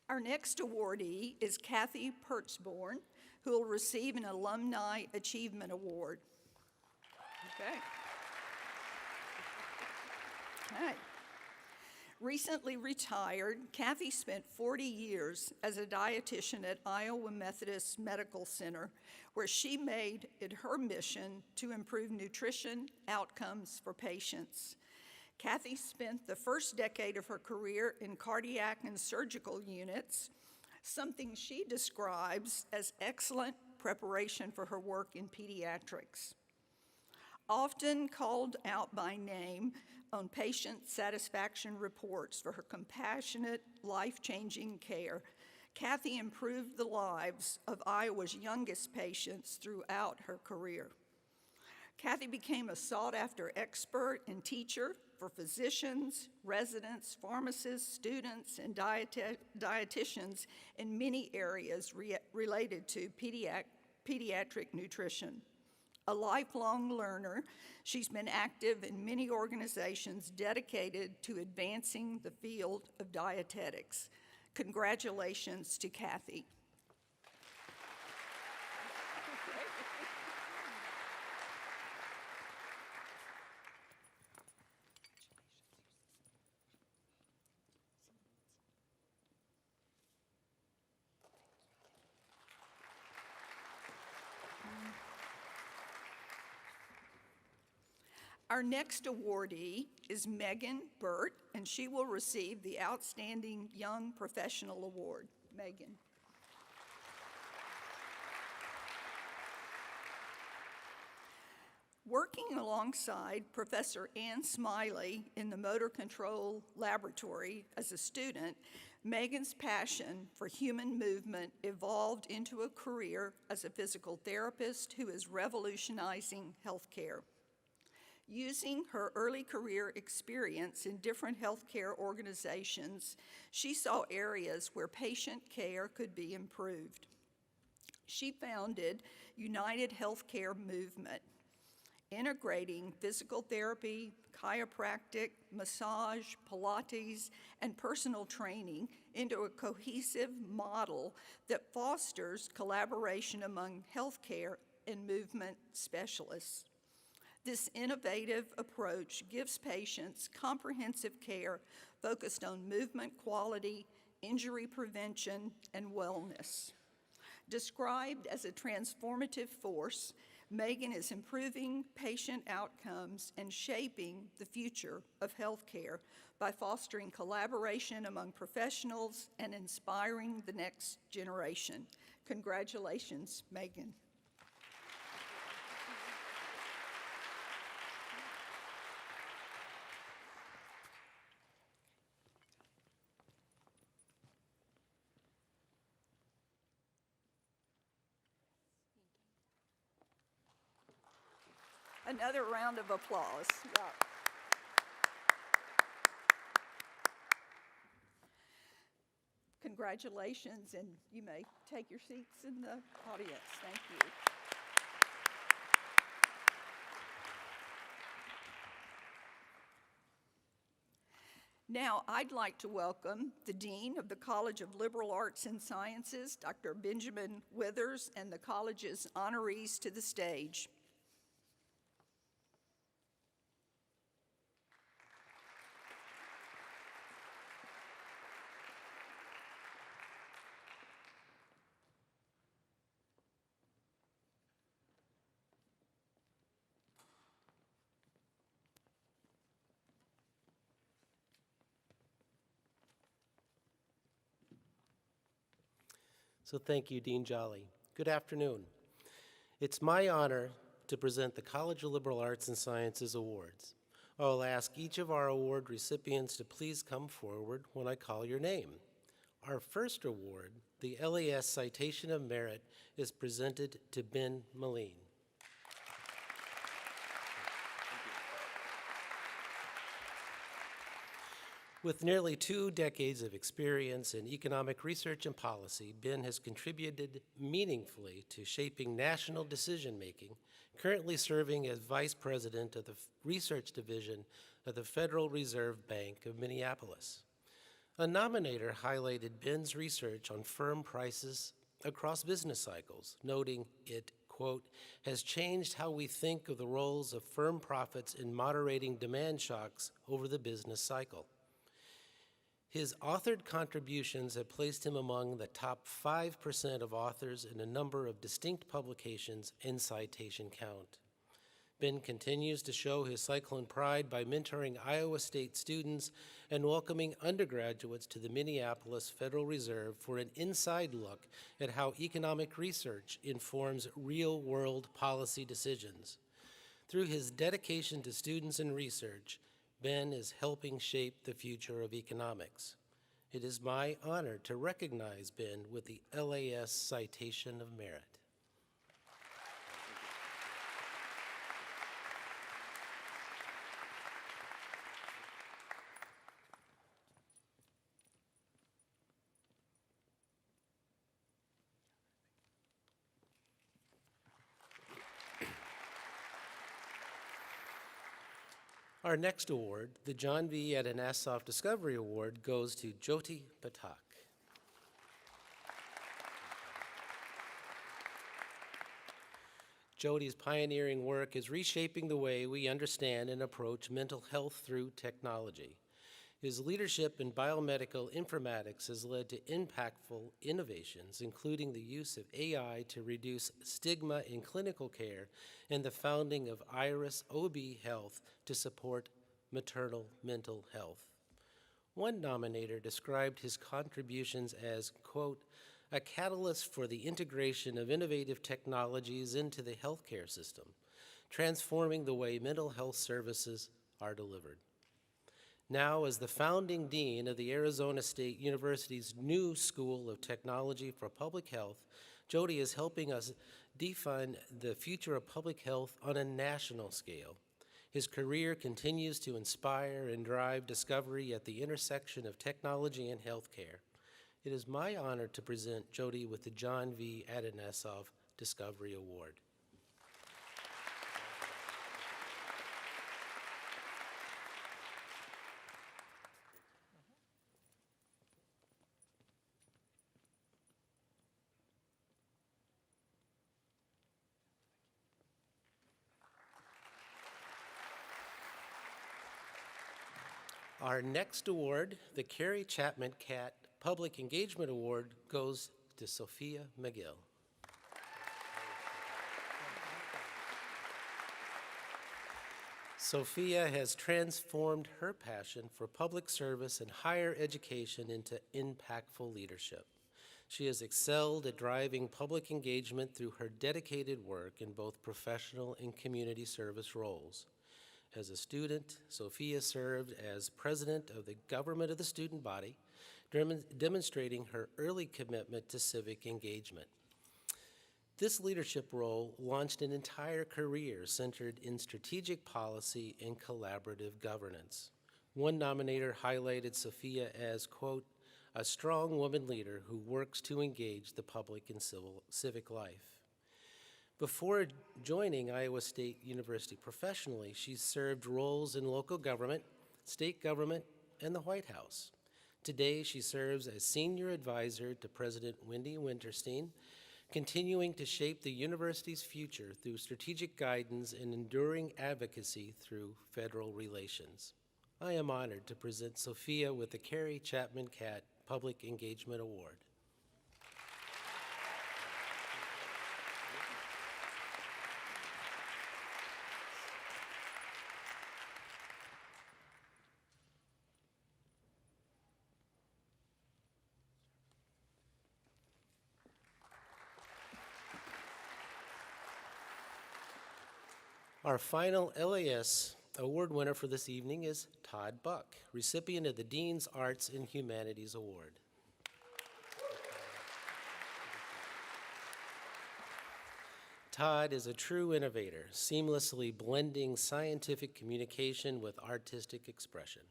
Our next awardee is Kathy Pertzborn, who will receive an Alumni Achievement Award. Okay. Okay. Recently retired, Kathy spent 40 years as a dietitian at Iowa Methodist Medical Center, where she made it her mission to improve nutrition outcomes for patients. Kathy spent the first decade of her career in cardiac and surgical units, something she describes as excellent preparation for her work in pediatrics. Often called out by name on patient satisfaction reports for her compassionate, life-changing care, Kathy improved the lives of Iowa's youngest patients throughout her career. Kathy became a sought-after expert and teacher for physicians, residents, pharmacists, students, and dietitians in many areas related to pediatric nutrition. A lifelong learner, she's been active in many organizations dedicated to advancing the field of dietetics. Congratulations to Kathy. Our next awardee is Megan Burt, and she will receive the Outstanding Young Professional Award. Megan. Working alongside Professor Ann Smiley in the Motor Control Laboratory as a student, Megan's passion for human movement evolved into a career as a physical therapist who is revolutionizing healthcare. Using her early career experience in different healthcare organizations, she saw areas where patient care could be improved. She founded United Healthcare Movement, integrating physical therapy, chiropractic, massage, Pilates, and personal training into a cohesive model that fosters collaboration among healthcare and movement specialists. This innovative approach gives patients comprehensive care focused on movement quality, injury prevention, and wellness. Described as a transformative force, Megan is improving patient outcomes and shaping the future of healthcare by fostering collaboration among professionals and inspiring the next generation. Congratulations, Megan. Another round of applause. Yeah. Congratulations, and you may take your seats in the audience. Thank you. Now, I'd like to welcome the Dean of the College of Liberal Arts and Sciences, Dr. Benjamin Withers, and the college's honorees to the stage. So thank you, Dean Jolly. Good afternoon. It's my honor to present the College of Liberal Arts and Sciences Awards. I'll ask each of our award recipients to please come forward when I call your name. Our first award, the LAS Citation of Merit, is presented to Ben Moline. With nearly 2 decades of experience in economic research and policy, Ben has contributed meaningfully to shaping national decision-making, currently serving as Vice President of the Research Division of the Federal Reserve Bank of Minneapolis. A nominator highlighted Ben's research on firm prices across business cycles, noting it, quote, has changed how we think of the roles of firm profits in moderating demand shocks over the business cycle. His authored contributions have placed him among the top 5% of authors in a number of distinct publications in citation count. Ben continues to show his Cyclone pride by mentoring Iowa State students and welcoming undergraduates to the Minneapolis Federal Reserve for an inside look at how economic research informs real-world policy decisions. Through his dedication to students and research, Ben is helping shape the future of economics. It is my honor to recognize Ben with the LAS Citation of Merit. Our next award, the John V. Adanasoff Discovery Award, goes to Jyoti Pathak. Jyoti's pioneering work is reshaping the way we understand and approach mental health through technology. His leadership in biomedical informatics has led to impactful innovations, including the use of AI to reduce stigma in clinical care and the founding of Iris OB Health to support maternal mental health. One nominator described his contributions as, quote, a catalyst for the integration of innovative technologies into the healthcare system, transforming the way mental health services are delivered. Now, as the founding dean of the Arizona State University's new School of Technology for Public Health, Jyoti is helping us define the future of public health on a national scale. His career continues to inspire and drive discovery at the intersection of technology and healthcare. It is my honor to present Jyoti with the John V. Adanasoff Discovery Award. Our next award, the Carrie Chapman Cat Public Engagement Award, goes to Sophia McGill. Sophia has transformed her passion for public service and higher education into impactful leadership. She has excelled at driving public engagement through her dedicated work in both professional and community service roles. As a student, Sophia served as president of the government of the student body, demonstrating her early commitment to civic engagement. This leadership role launched an entire career centered in strategic policy and collaborative governance. One nominator highlighted Sophia as, quote, a strong woman leader who works to engage the public in civic life. Before joining Iowa State University professionally, she served roles in local government, state government, and the White House. Today, she serves as senior advisor to President Wendy Winterstein, continuing to shape the university's future through strategic guidance and enduring advocacy through federal relations. I am honored to present Sophia with the Carrie Chapman Catt Public Engagement Award. Our final LAS award winner for this evening is Todd Buck, recipient of the Dean's Arts and Humanities Award. Todd is a true innovator, seamlessly blending scientific communication with artistic expression.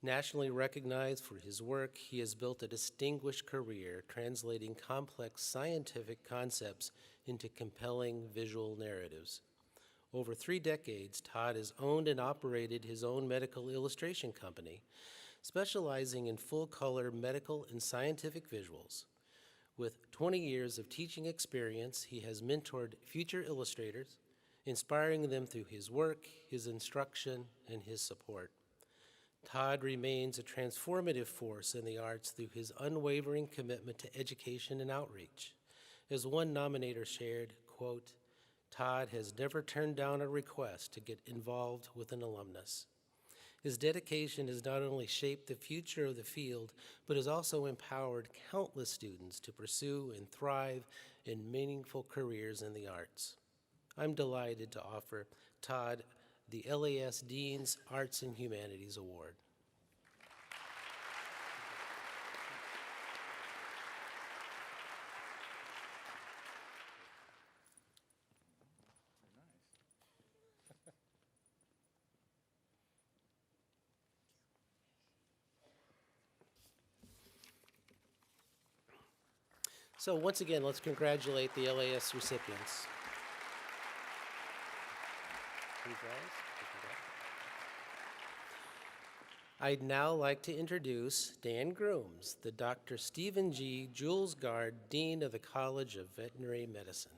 Nationally recognized for his work, he has built a distinguished career translating complex scientific concepts into compelling visual narratives. Over 3 decades, Todd has owned and operated his own medical illustration company, specializing in full-color medical and scientific visuals. With 20 years of teaching experience, he has mentored future illustrators, inspiring them through his work, his instruction, and his support. Todd remains a transformative force in the arts through his unwavering commitment to education and outreach. As one nominator shared, quote, Todd has never turned down a request to get involved with an alumnus. His dedication has not only shaped the future of the field, but has also empowered countless students to pursue and thrive in meaningful careers in the arts. I'm delighted to offer Todd the LAS Dean's Arts and Humanities Award. So once again, let's congratulate the LAS recipients. I'd now like to introduce Dan Grooms, the Dr. Stephen G. Jules Gard Dean of the College of Veterinary Medicine.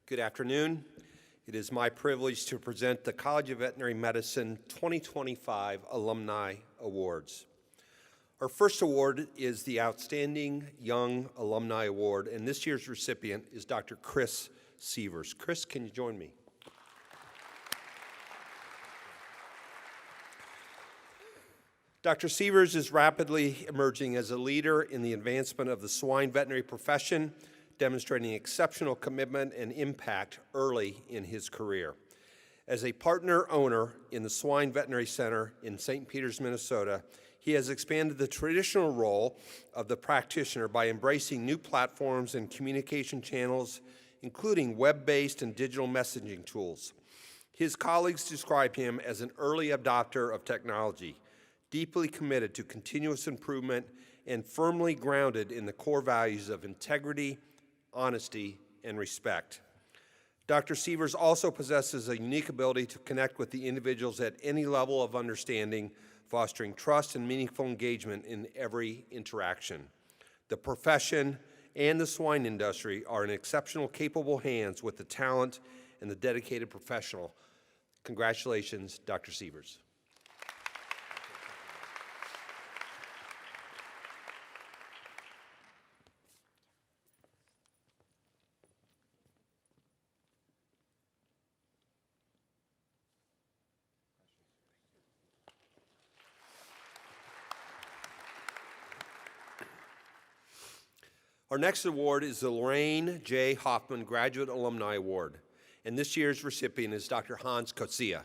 Good afternoon. It is my privilege to present the College of Veterinary Medicine 2025 Alumni Awards. Our first award is the Outstanding Young Alumni Award, and this year's recipient is Dr. Chris Sievers. Chris, can you join me? Dr. Sievers is rapidly emerging as a leader in the advancement of the swine veterinary profession, demonstrating exceptional commitment and impact early in his career. As a partner owner in the Swine Veterinary Center in St. Peters, Minnesota, he has expanded the traditional role of the practitioner by embracing new platforms and communication channels, including web-based and digital messaging tools. His colleagues describe him as an early adopter of technology, deeply committed to continuous improvement and firmly grounded in the core values of integrity, honesty, and respect. Dr. Sievers also possesses a unique ability to connect with the individuals at any level of understanding, fostering trust and meaningful engagement in every interaction. The profession and the swine industry are in exceptional, capable hands with the talent and the dedicated professional. Congratulations, Dr. Sievers. Our next award is the Lorraine J. Hoffman Graduate Alumni Award, and this year's recipient is Dr. Hans Kotsia.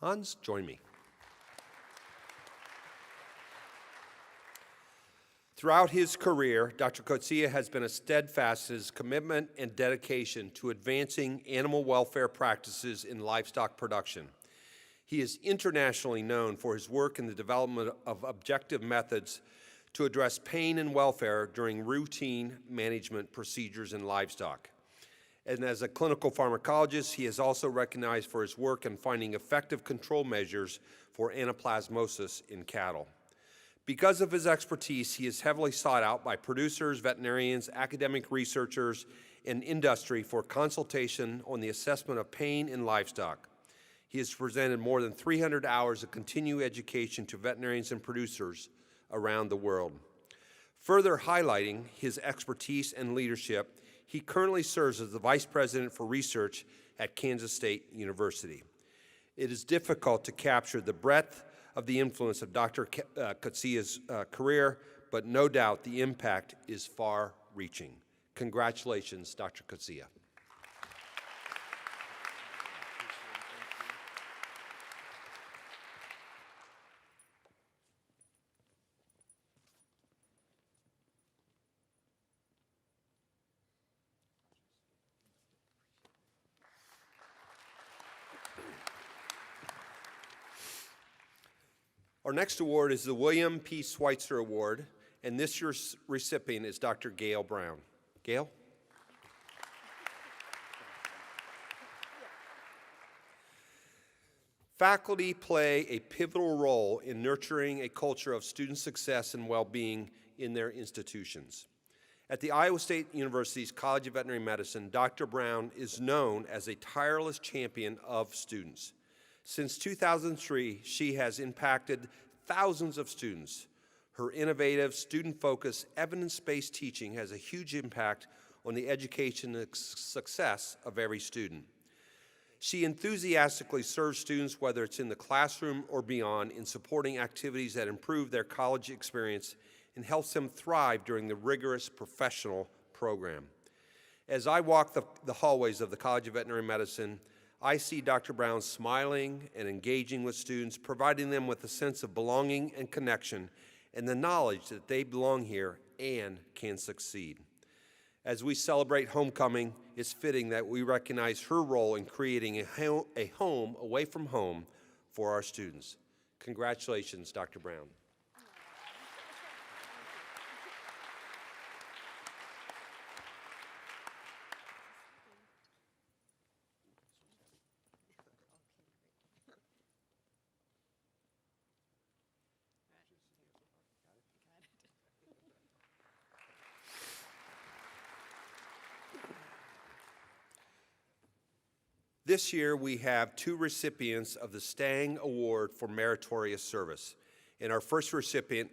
Hans, join me. Throughout his career, Dr. Kotsia has been steadfast in his commitment and dedication to advancing animal welfare practices in livestock production. He is internationally known for his work in the development of objective methods to address pain and welfare during routine management procedures in livestock. And as a clinical pharmacologist, he is also recognized for his work in finding effective control measures for anaplasmosis in cattle. Because of his expertise, he is heavily sought out by producers, veterinarians, academic researchers, and industry for consultation on the assessment of pain in livestock. He has presented more than 300 hours of continuing education to veterinarians and producers around the world. Further highlighting his expertise and leadership, he currently serves as the Vice President for Research at Kansas State University. It is difficult to capture the breadth of the influence of Dr. Kotsia's career, but no doubt the impact is far-reaching. Congratulations, Dr. Kotsia. Our next award is the William P. Schweitzer Award, and this year's recipient is Dr. Gail Brown. Gail? Faculty play a pivotal role in nurturing a culture of student success and well-being in their institutions. At the Iowa State University's College of Veterinary Medicine, Dr. Brown is known as a tireless champion of students. Since 2003, she has impacted thousands of students. Her innovative, student-focused, evidence-based teaching has a huge impact on the education and success of every student. She enthusiastically serves students, whether it's in the classroom or beyond, in supporting activities that improve their college experience and helps them thrive during the rigorous professional program. As I walk the hallways of the College of Veterinary Medicine, I see Dr. Brown smiling and engaging with students, providing them with a sense of belonging and connection, and the knowledge that they belong here and can succeed. As we celebrate homecoming, it's fitting that we recognize her role in creating a home away from home for our students. Congratulations, Dr. Brown. This year, we have two recipients of the Stang Award for Meritorious Service. And our first recipient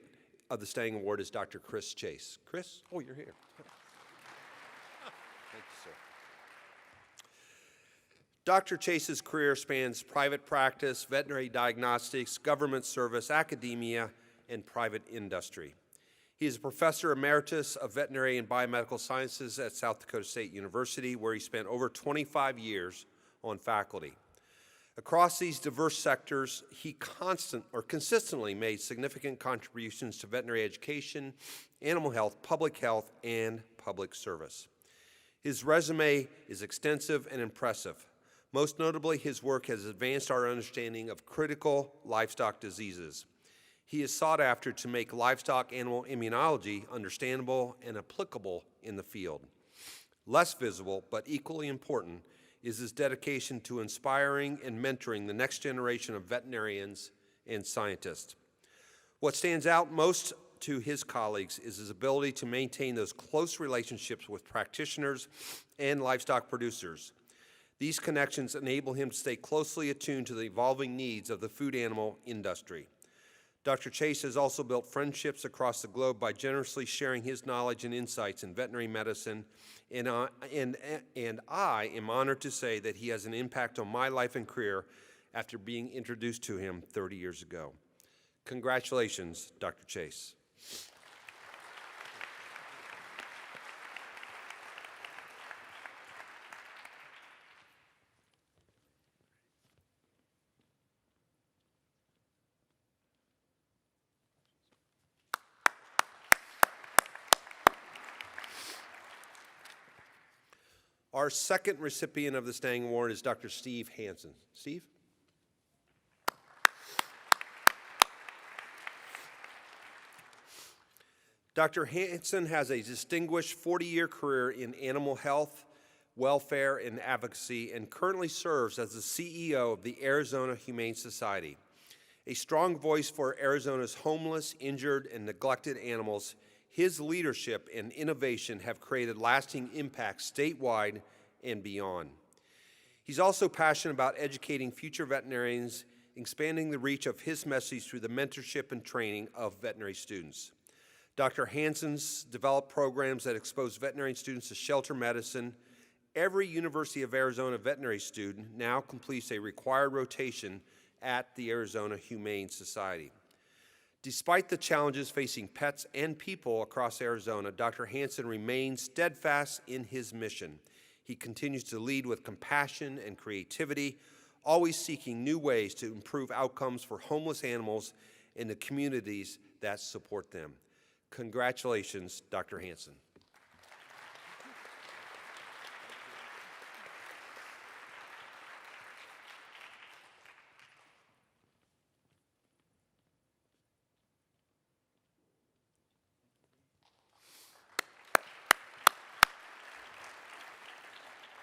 of the Stang Award is Dr. Chris Chase. Chris? Oh, you're here. Thank you, sir. Dr. Chase's career spans private practice, veterinary diagnostics, government service, academia, and private industry. He is a professor emeritus of veterinary and biomedical sciences at South Dakota State University, where he spent over 25 years on faculty. Across these diverse sectors, he consistently made significant contributions to veterinary education, animal health, and public service. His resume is extensive and impressive. Most notably, his work has advanced our understanding of critical livestock diseases. He is sought after to make livestock animal immunology understandable and applicable in the field. Less visible, but equally important, is his dedication to inspiring and mentoring the next generation of veterinarians and scientists. What stands out most to his colleagues is his ability to maintain those close relationships with practitioners and livestock producers. These connections enable him to stay closely attuned to the evolving needs of the food animal industry. Dr. Chase has also built friendships across the globe by generously sharing his knowledge and insights in veterinary medicine, and I am honored to say that he has an impact on my life and career after being introduced to him 30 years ago. Congratulations, Dr. Chase. Our second recipient of the Stang Award is Dr. Steve Hansen. Steve? Dr. Hansen has a distinguished 40-year career in animal health, welfare, and advocacy, and currently serves as the CEO of the Arizona Humane Society. A strong voice for Arizona's homeless, injured, and neglected animals, his leadership and innovation have created lasting impact statewide and beyond. He's also passionate about educating future veterinarians, expanding the reach of his message through the mentorship and training of veterinary students. Dr. Hansen's developed programs that expose veterinary students to shelter medicine. Every University of Arizona veterinary student now completes a required rotation at the Arizona Humane Society. Despite the challenges facing pets and people across Arizona, Dr. Hansen remains steadfast in his mission. He continues to lead with compassion and creativity, always seeking new ways to improve outcomes for homeless animals and the communities that support them. Congratulations, Dr. Hansen.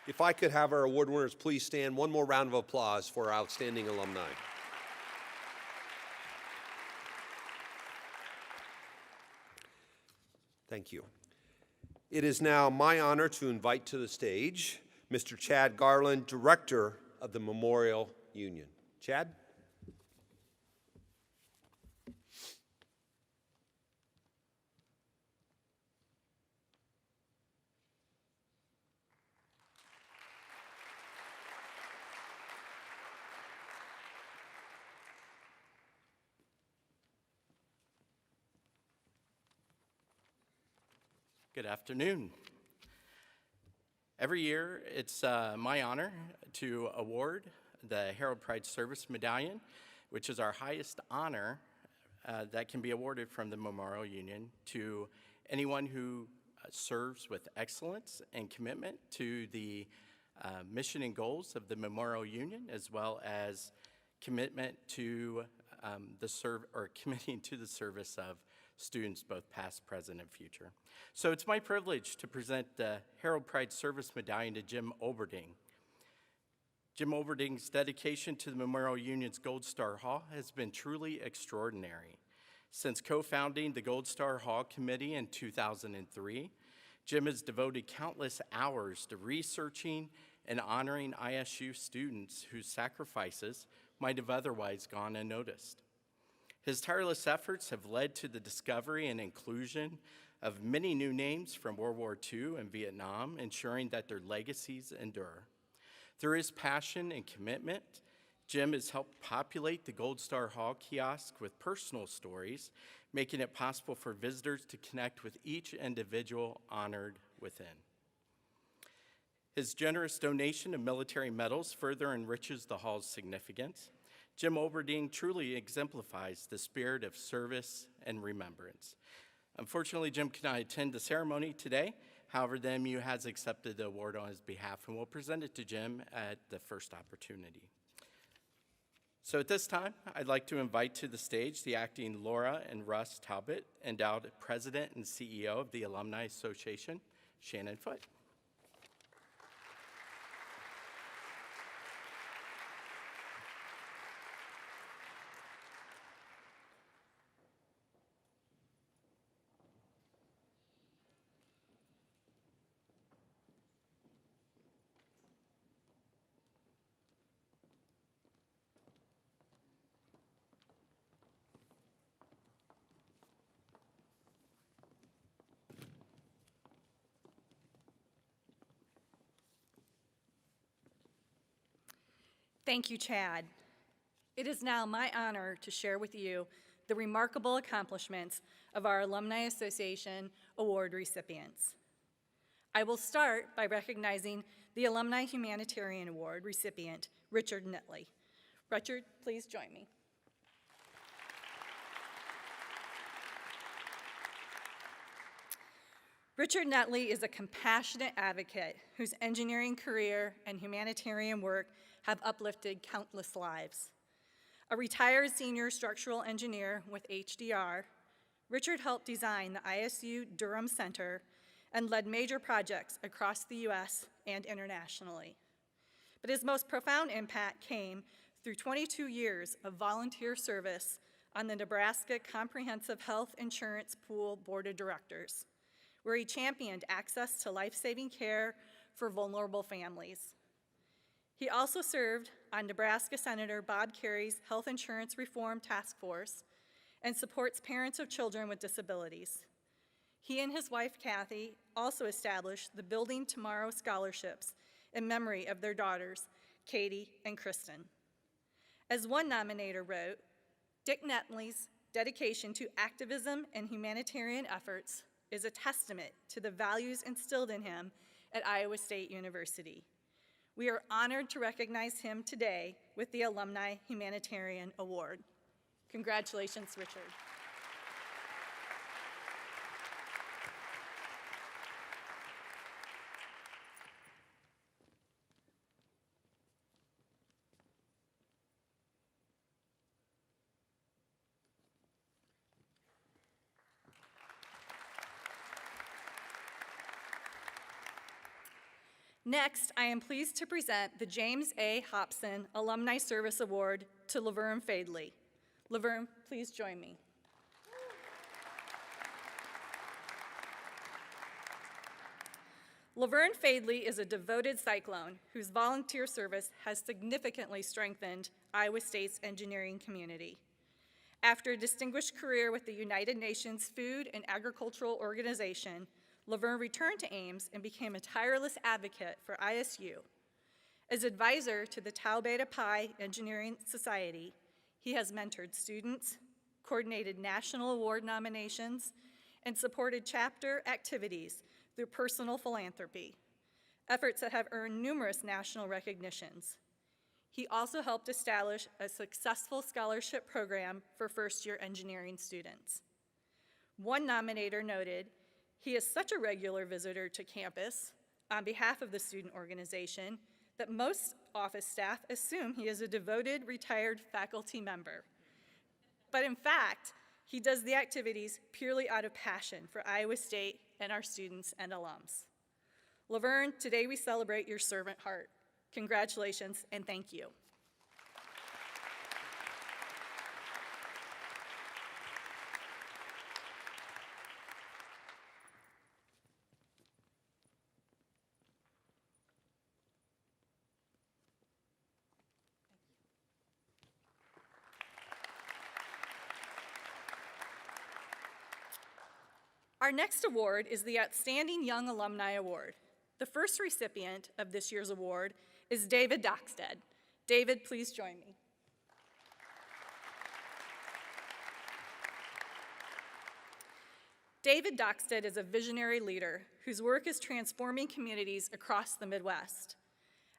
If I could have our award winners please stand, one more round of applause for our outstanding alumni. Thank you. It is now my honor to invite to the stage Mr. Chad Garland, Director of the Memorial Union. Chad? Good afternoon. Every year, it's my honor to award the Herald Pride Service Medallion, which is our highest honor that can be awarded from the Memorial Union to anyone who serves with excellence and commitment to the mission and goals of the Memorial Union, as well as commitment to committing to the service of students, both past, present, and future. So it's my privilege to present the Herald Pride Service Medallion to Jim Oberding. Jim Oberding's dedication to the Memorial Union's Gold Star Hall has been truly extraordinary. Since co-founding the Gold Star Hall Committee in 2003, Jim has devoted countless hours to researching and honoring ISU students whose sacrifices might have otherwise gone unnoticed. His tireless efforts have led to the discovery and inclusion of many new names from World War II and Vietnam, ensuring that their legacies endure. Through his passion and commitment, Jim has helped populate the Gold Star Hall kiosk with personal stories, making it possible for visitors to connect with each individual honored within. His generous donation of military medals further enriches the Hall's significance. Jim Oberding truly exemplifies the spirit of service and remembrance. Unfortunately, Jim cannot attend the ceremony today. However, the MU has accepted the award on his behalf and will present it to Jim at the first opportunity. So at this time, I'd like to invite to the stage the acting Laura and Russ Talbot, endowed President and CEO of the Alumni Association, Shannon Foote. Thank you, Chad. It is now my honor to share with you the remarkable accomplishments of our Alumni Association Award recipients. I will start by recognizing the Alumni Humanitarian Award recipient, Richard Nitley. Richard, please join me. Richard Netley is a compassionate advocate whose engineering career and humanitarian work have uplifted countless lives. A retired senior structural engineer with HDR, Richard helped design the ISU Durham Center and led major projects across the US and internationally. But his most profound impact came through 22 years of volunteer service on the Nebraska Comprehensive Health Insurance Pool Board of Directors, where he championed access to life-saving care for vulnerable families. He also served on Nebraska Senator Bob Kerry's Health Insurance Reform Task Force and supports parents of children with disabilities. He and his wife, Kathy, also established the Building Tomorrow Scholarships in memory of their daughters, Katie and Kristen. As one nominator wrote, Dick Netley's dedication to activism and humanitarian efforts is a testament to the values instilled in him at Iowa State University. We are honored to recognize him today with the Alumni Humanitarian Award. Congratulations, Richard. Next, I am pleased to present the James A. Hobson Alumni Service Award to Laverne Fadley. Laverne, please join me. Laverne Fadley is a devoted Cyclone whose volunteer service has significantly strengthened Iowa State's engineering community. After a distinguished career with the United Nations Food and Agricultural Organization, Laverne returned to Ames and became a tireless advocate for ISU. As advisor to the Tau Beta Pi Engineering Society, he has mentored students, coordinated national award nominations, and supported chapter activities through personal philanthropy, efforts that have earned numerous national recognitions. He also helped establish a successful scholarship program for first-year engineering students. One nominator noted, "He is such a regular visitor to campus on behalf of the student organization that most office staff assume he is a devoted retired faculty member. But in fact, he does the activities purely out of passion for Iowa State and our students and alums." Laverne, today we celebrate your servant heart. Congratulations and thank you. Our next award is the Outstanding Young Alumni Award. The first recipient of this year's award is David Dockstead. David, please join me. David Dockstead is a visionary leader whose work is transforming communities across the Midwest.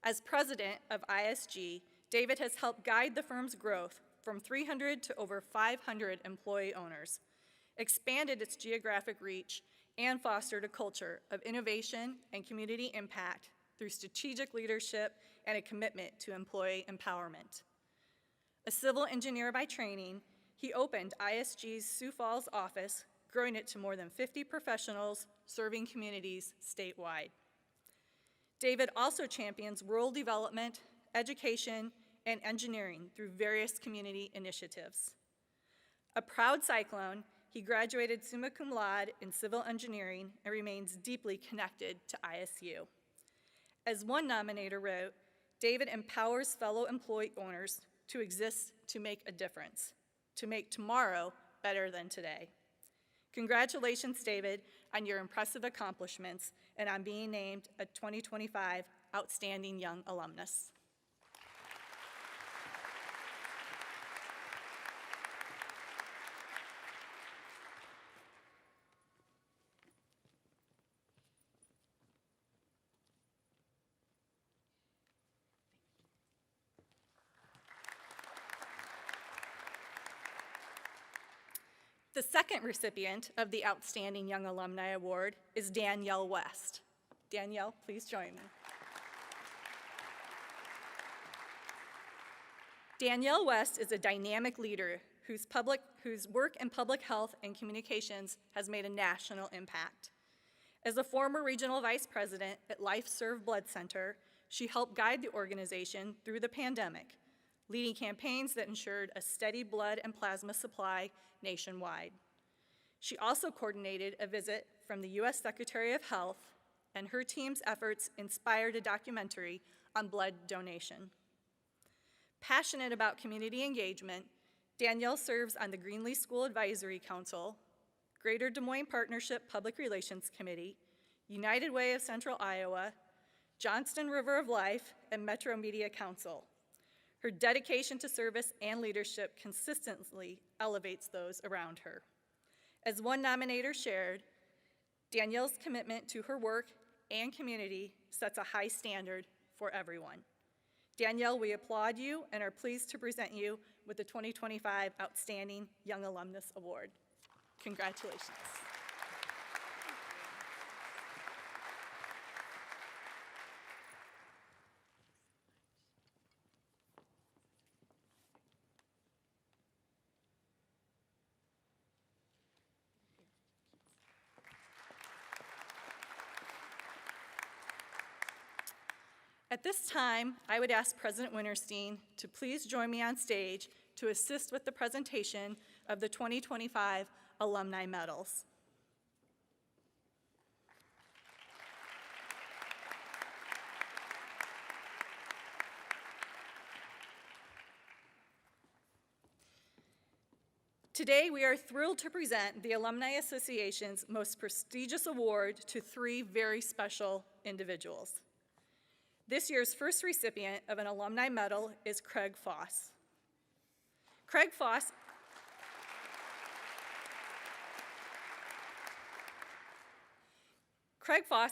As president of ISG, David has helped guide the firm's growth from 300 to over 500 employee owners, expanded its geographic reach, and fostered a culture of innovation and community impact through strategic leadership and a commitment to employee empowerment. A civil engineer by training, he opened ISG's Sioux Falls office, growing it to more than 50 professionals serving communities statewide. David also champions rural development, education, and engineering through various community initiatives. A proud Cyclone, he graduated summa cum laude in civil engineering and remains deeply connected to ISU. As one nominator wrote, David empowers fellow employee owners to exist to make a difference, to make tomorrow better than today. Congratulations, David, on your impressive accomplishments and on being named a 2025 Outstanding Young Alumnus. The second recipient of the Outstanding Young Alumni Award is Danielle West. Danielle, please join me. Danielle West is a dynamic leader whose work in public health and communications has made a national impact. As a former regional vice president at Life Serve Blood Center, she helped guide the organization through the pandemic, leading campaigns that ensured a steady blood and plasma supply nationwide. She also coordinated a visit from the U.S. Secretary of Health, and her team's efforts inspired a documentary on blood donation. Passionate about community engagement, Danielle serves on the Greenlee School Advisory Council, Greater Des Moines Partnership Public Relations Committee, United Way of Central Iowa, Johnston River of Life, and Metro Media Council. Her dedication to service and leadership consistently elevates those around her. As one nominator shared, Danielle's commitment to her work and community sets a high standard for everyone. Danielle, we applaud you and are pleased to present you with the 2025 Outstanding Young Alumnus Award. Congratulations. At this time, I would ask President Winterstein to please join me on stage to assist with the presentation of the 2025 Alumni Medals. Today, we are thrilled to present the Alumni Association's most prestigious award to three very special individuals. This year's first recipient of an alumni medal is Craig Foss. Craig Foss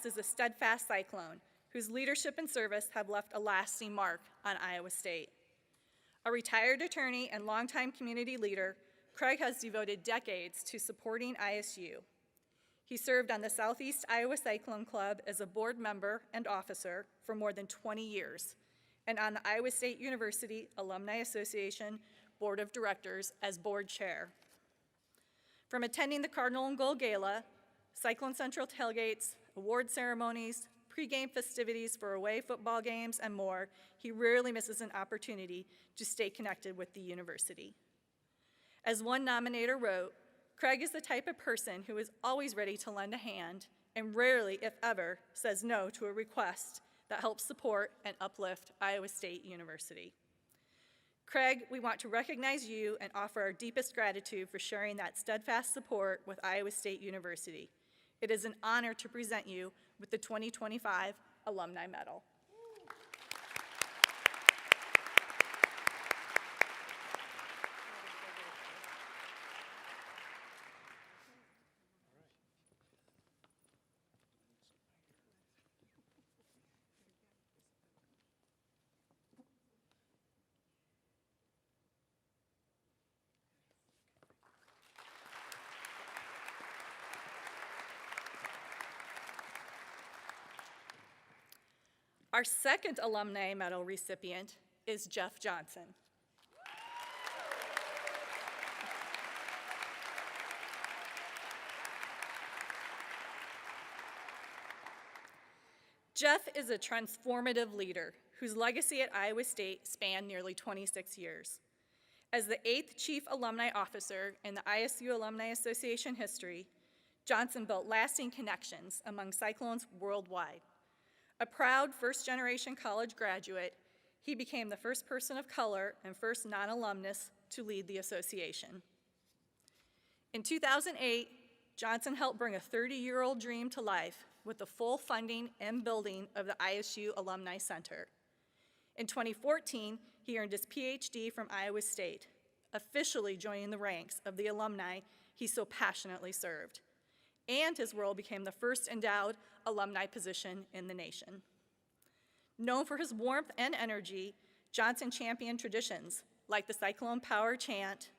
is a steadfast Cyclone whose leadership and service have left a lasting mark on Iowa State. A retired attorney and longtime community leader, Craig has devoted decades to supporting ISU. He served on the Southeast Iowa Cyclone Club as a board member and officer for more than 20 years, and on the Iowa State University Alumni Association Board of Directors as board chair. From attending the Cardinal and Gold Gala, Cyclone Central tailgates, award ceremonies, pregame festivities for away football games, and more, he rarely misses an opportunity to stay connected with the university. As one nominator wrote, Craig is the type of person who is always ready to lend a hand and rarely, if ever, says no to a request that helps support and uplift Iowa State University. Craig, we want to recognize you and offer our deepest gratitude for sharing that steadfast support with Iowa State University. It is an honor to present you with the 2025 Alumni Medal. Our second Alumni Medal recipient is Jeff Johnson. Jeff is a transformative leader whose legacy at Iowa State spanned nearly 26 years. As the 8th Chief Alumni Officer in the ISU Alumni Association history, Johnson built lasting connections among Cyclones worldwide. A proud first-generation college graduate, he became the first person of color and first non-alumnus to lead the association. In 2008, Johnson helped bring a 30-year-old dream to life with the full funding and building of the ISU Alumni Center. In 2014, he earned his PhD from Iowa State, officially joining the ranks of the alumni he so passionately served. And his role became the first endowed alumni position in the nation. Known for his warmth and energy, Johnson championed traditions like the Cyclone Power Chant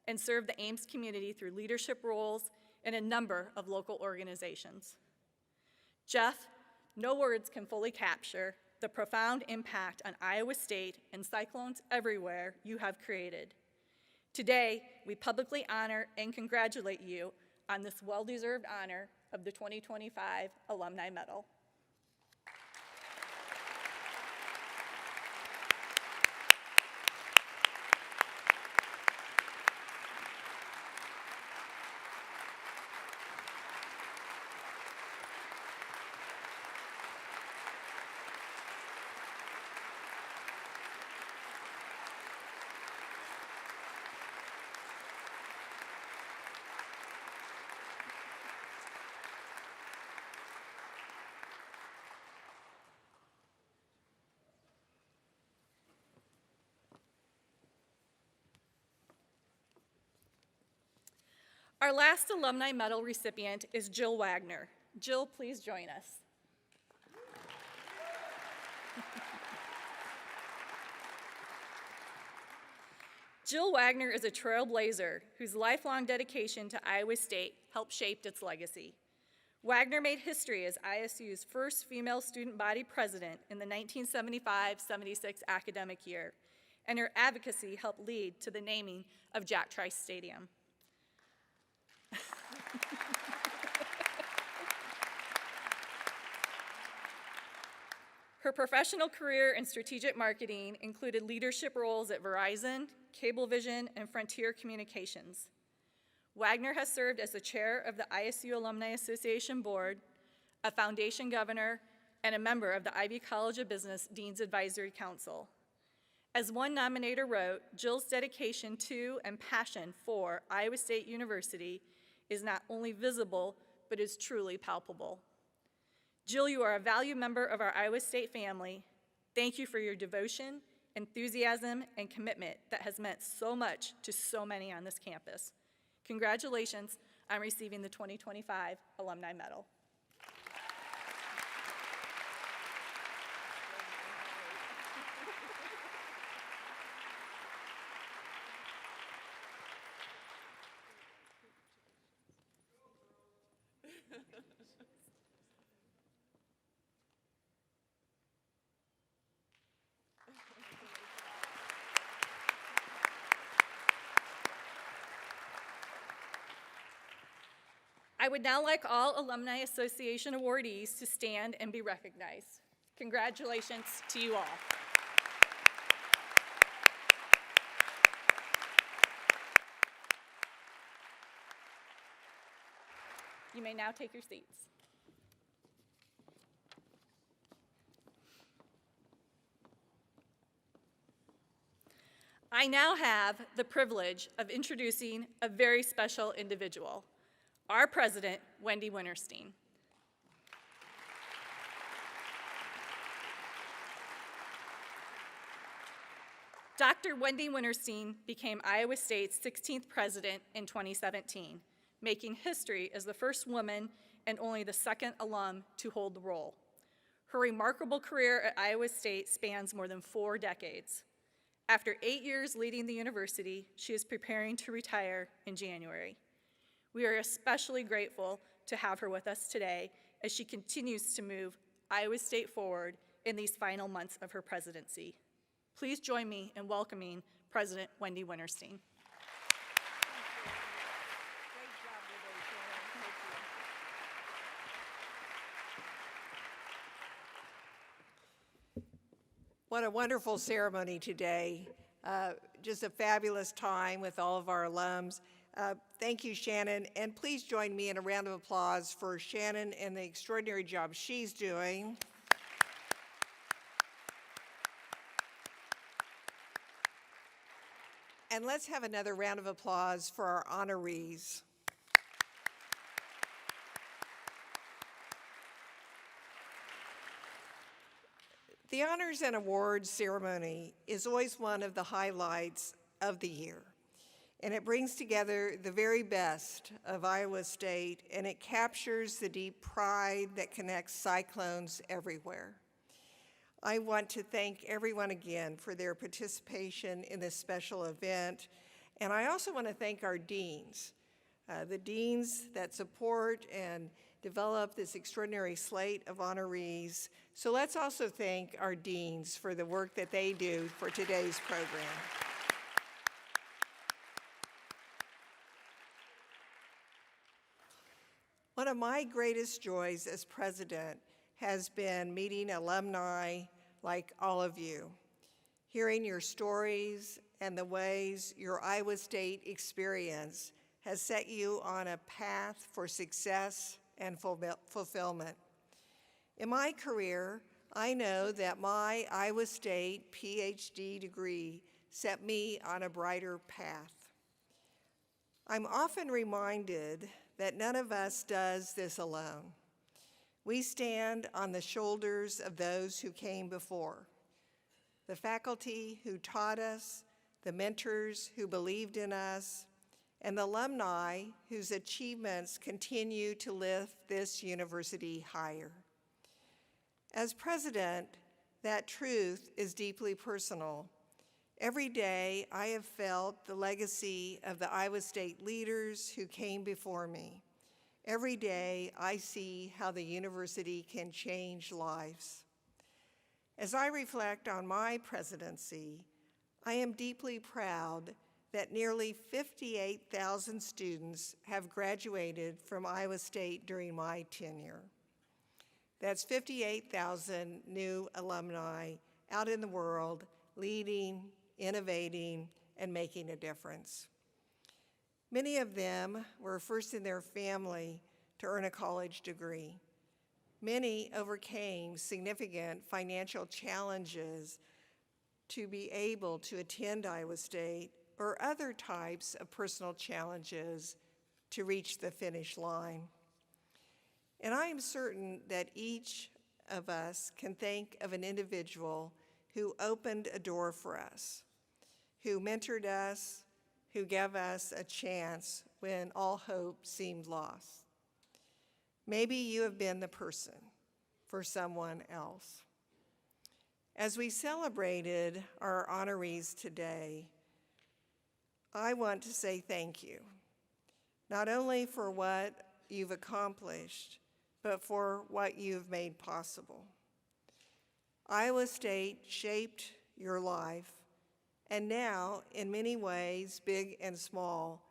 and served the Ames community through leadership roles in a number of local organizations. Jeff, no words can fully capture the profound impact on Iowa State and cyclones everywhere you have created. Today, we publicly honor and congratulate you on this well-deserved honor of the 2025 Alumni Medal. Our last Alumni Medal recipient is Jill Wagner. Jill, please join us. Jill Wagner is a trailblazer whose lifelong dedication to Iowa State helped shape its legacy. Wagner made history as ISU's first female student body president in the 1975-76 academic year, and her advocacy helped lead to the naming of Jack Trice Stadium. Her professional career in strategic marketing included leadership roles at Verizon, Cablevision, and Frontier Communications. Wagner has served as the chair of the ISU Alumni Association Board, a foundation governor, and a member of the Ivy College of Business Dean's Advisory Council. As one nominator wrote, Jill's dedication to and passion for Iowa State University is not only visible, but is truly palpable. Jill, you are a valued member of our Iowa State family. Thank you for your devotion, enthusiasm, and commitment that has meant so much to so many on this campus. Congratulations on receiving the 2025 Alumni Medal. I would now like all Alumni Association awardees to stand and be recognized. Congratulations to you all. You may now take your seats. I now have the privilege of introducing a very special individual, our president, Wendy Winterstein. Dr. Wendy Winterstein became Iowa State's 16th president in 2017, making history as the first woman and only the second alum to hold the role. Her remarkable career at Iowa State spans more than 4 decades. After 8 years leading the university, she is preparing to retire in January. We are especially grateful to have her with us today as she continues to move Iowa State forward in these final months of her presidency. Please join me in welcoming President Wendy Winterstein. What a wonderful ceremony today. Just a fabulous time with all of our alums. Thank you, Shannon, and please join me in a round of applause for Shannon and the extraordinary job she's doing. And let's have another round of applause for our honorees. The Honors and Awards ceremony is always one of the highlights of the year, and it brings together the very best of Iowa State, and it captures the deep pride that connects Cyclones everywhere. I want to thank everyone again for their participation in this special event, And I also want to thank our deans, the deans that support and develop this extraordinary slate of honorees. So let's also thank our deans for the work that they do for today's program. One of my greatest joys as president has been meeting alumni like all of you, hearing your stories and the ways your Iowa State experience has set you on a path for success and fulfillment. In my career, I know that my Iowa State PhD degree set me on a brighter path. I'm often reminded that none of us does this alone. We stand on the shoulders of those who came before, the faculty who taught us, the mentors who believed in us, and the alumni whose achievements continue to lift this university higher. As president, that truth is deeply personal. Every day, I have felt the legacy of the Iowa State leaders who came before me. Every day, I see how the university can change lives. As I reflect on my presidency, I am deeply proud that nearly 58,000 students have graduated from Iowa State during my tenure. That's 58,000 new alumni out in the world, leading, innovating, and making a difference. Many of them were first in their family to earn a college degree. Many overcame significant financial challenges to be able to attend Iowa State or other types of personal challenges to reach the finish line. And I am certain that each of us can think of an individual who opened a door for us, who mentored us, who gave us a chance when all hope seemed lost. Maybe you have been the person for someone else. As we celebrated our honorees today, I want to say thank you, not only for what you've accomplished, but for what you've made possible. Iowa State shaped your life, and now, in many ways, big and small,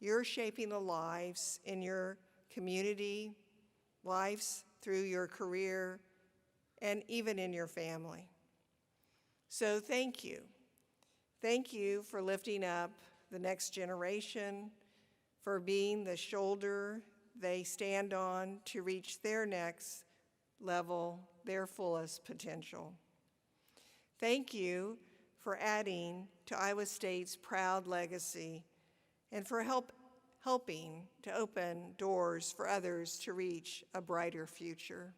you're shaping the lives in your community, lives through your career, and even in your family. So thank you. Thank you for lifting up the next generation, for being the shoulder they stand on to reach their next level, their fullest potential. Thank you for adding to Iowa State's proud legacy and for helping to open doors for others to reach a brighter future.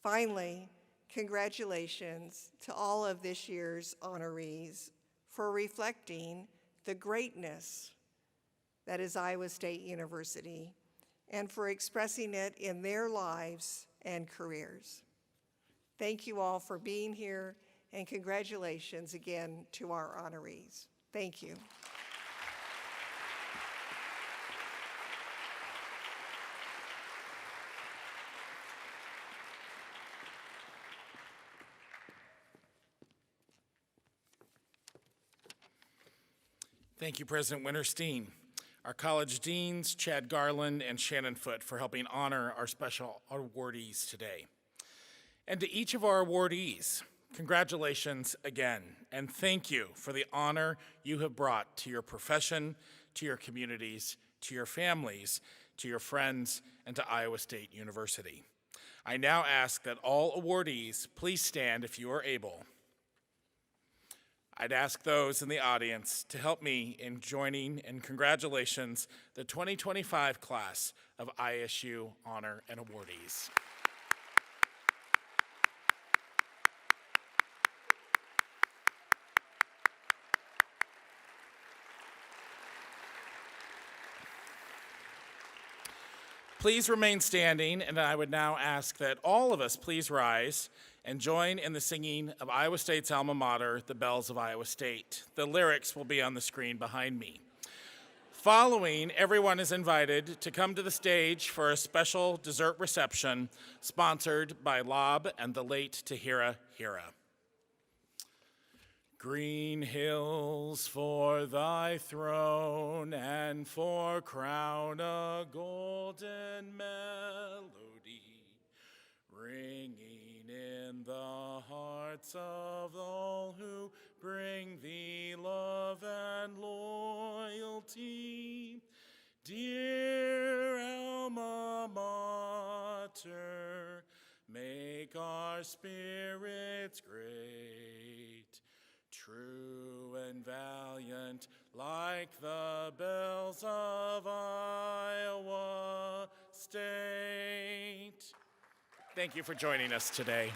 Finally, congratulations to all of this year's honorees for reflecting the greatness that is Iowa State University and for expressing it in their lives and careers. Thank you all for being here, and congratulations again to our honorees. Thank you. Thank you, President Winterstein, our college deans, Chad Garland and Shannon Foote, for helping honor our special awardees today. And to each of our awardees, congratulations again, and thank you for the honor you have brought to your profession, to your communities, to your families, to your friends, and to Iowa State University. I now ask that all awardees please stand if you are able. I'd ask those in the audience to help me in joining in congratulations the 2025 class of ISU Honor and Awardees. Please remain standing, and I would now ask that all of us please rise and join in the singing of Iowa State's alma mater, The Bells of Iowa State. The lyrics will be on the screen behind me. Following, everyone is invited to come to the stage for a special dessert reception sponsored by Lob and the late Tahira Hira. Green hills for thy throne, and for crown a golden melody, ringing in the hearts of all who bring thee love and loyalty. Dear alma mater, make our spirits great, true and valiant, like the bells of Iowa State. Thank you for joining us today.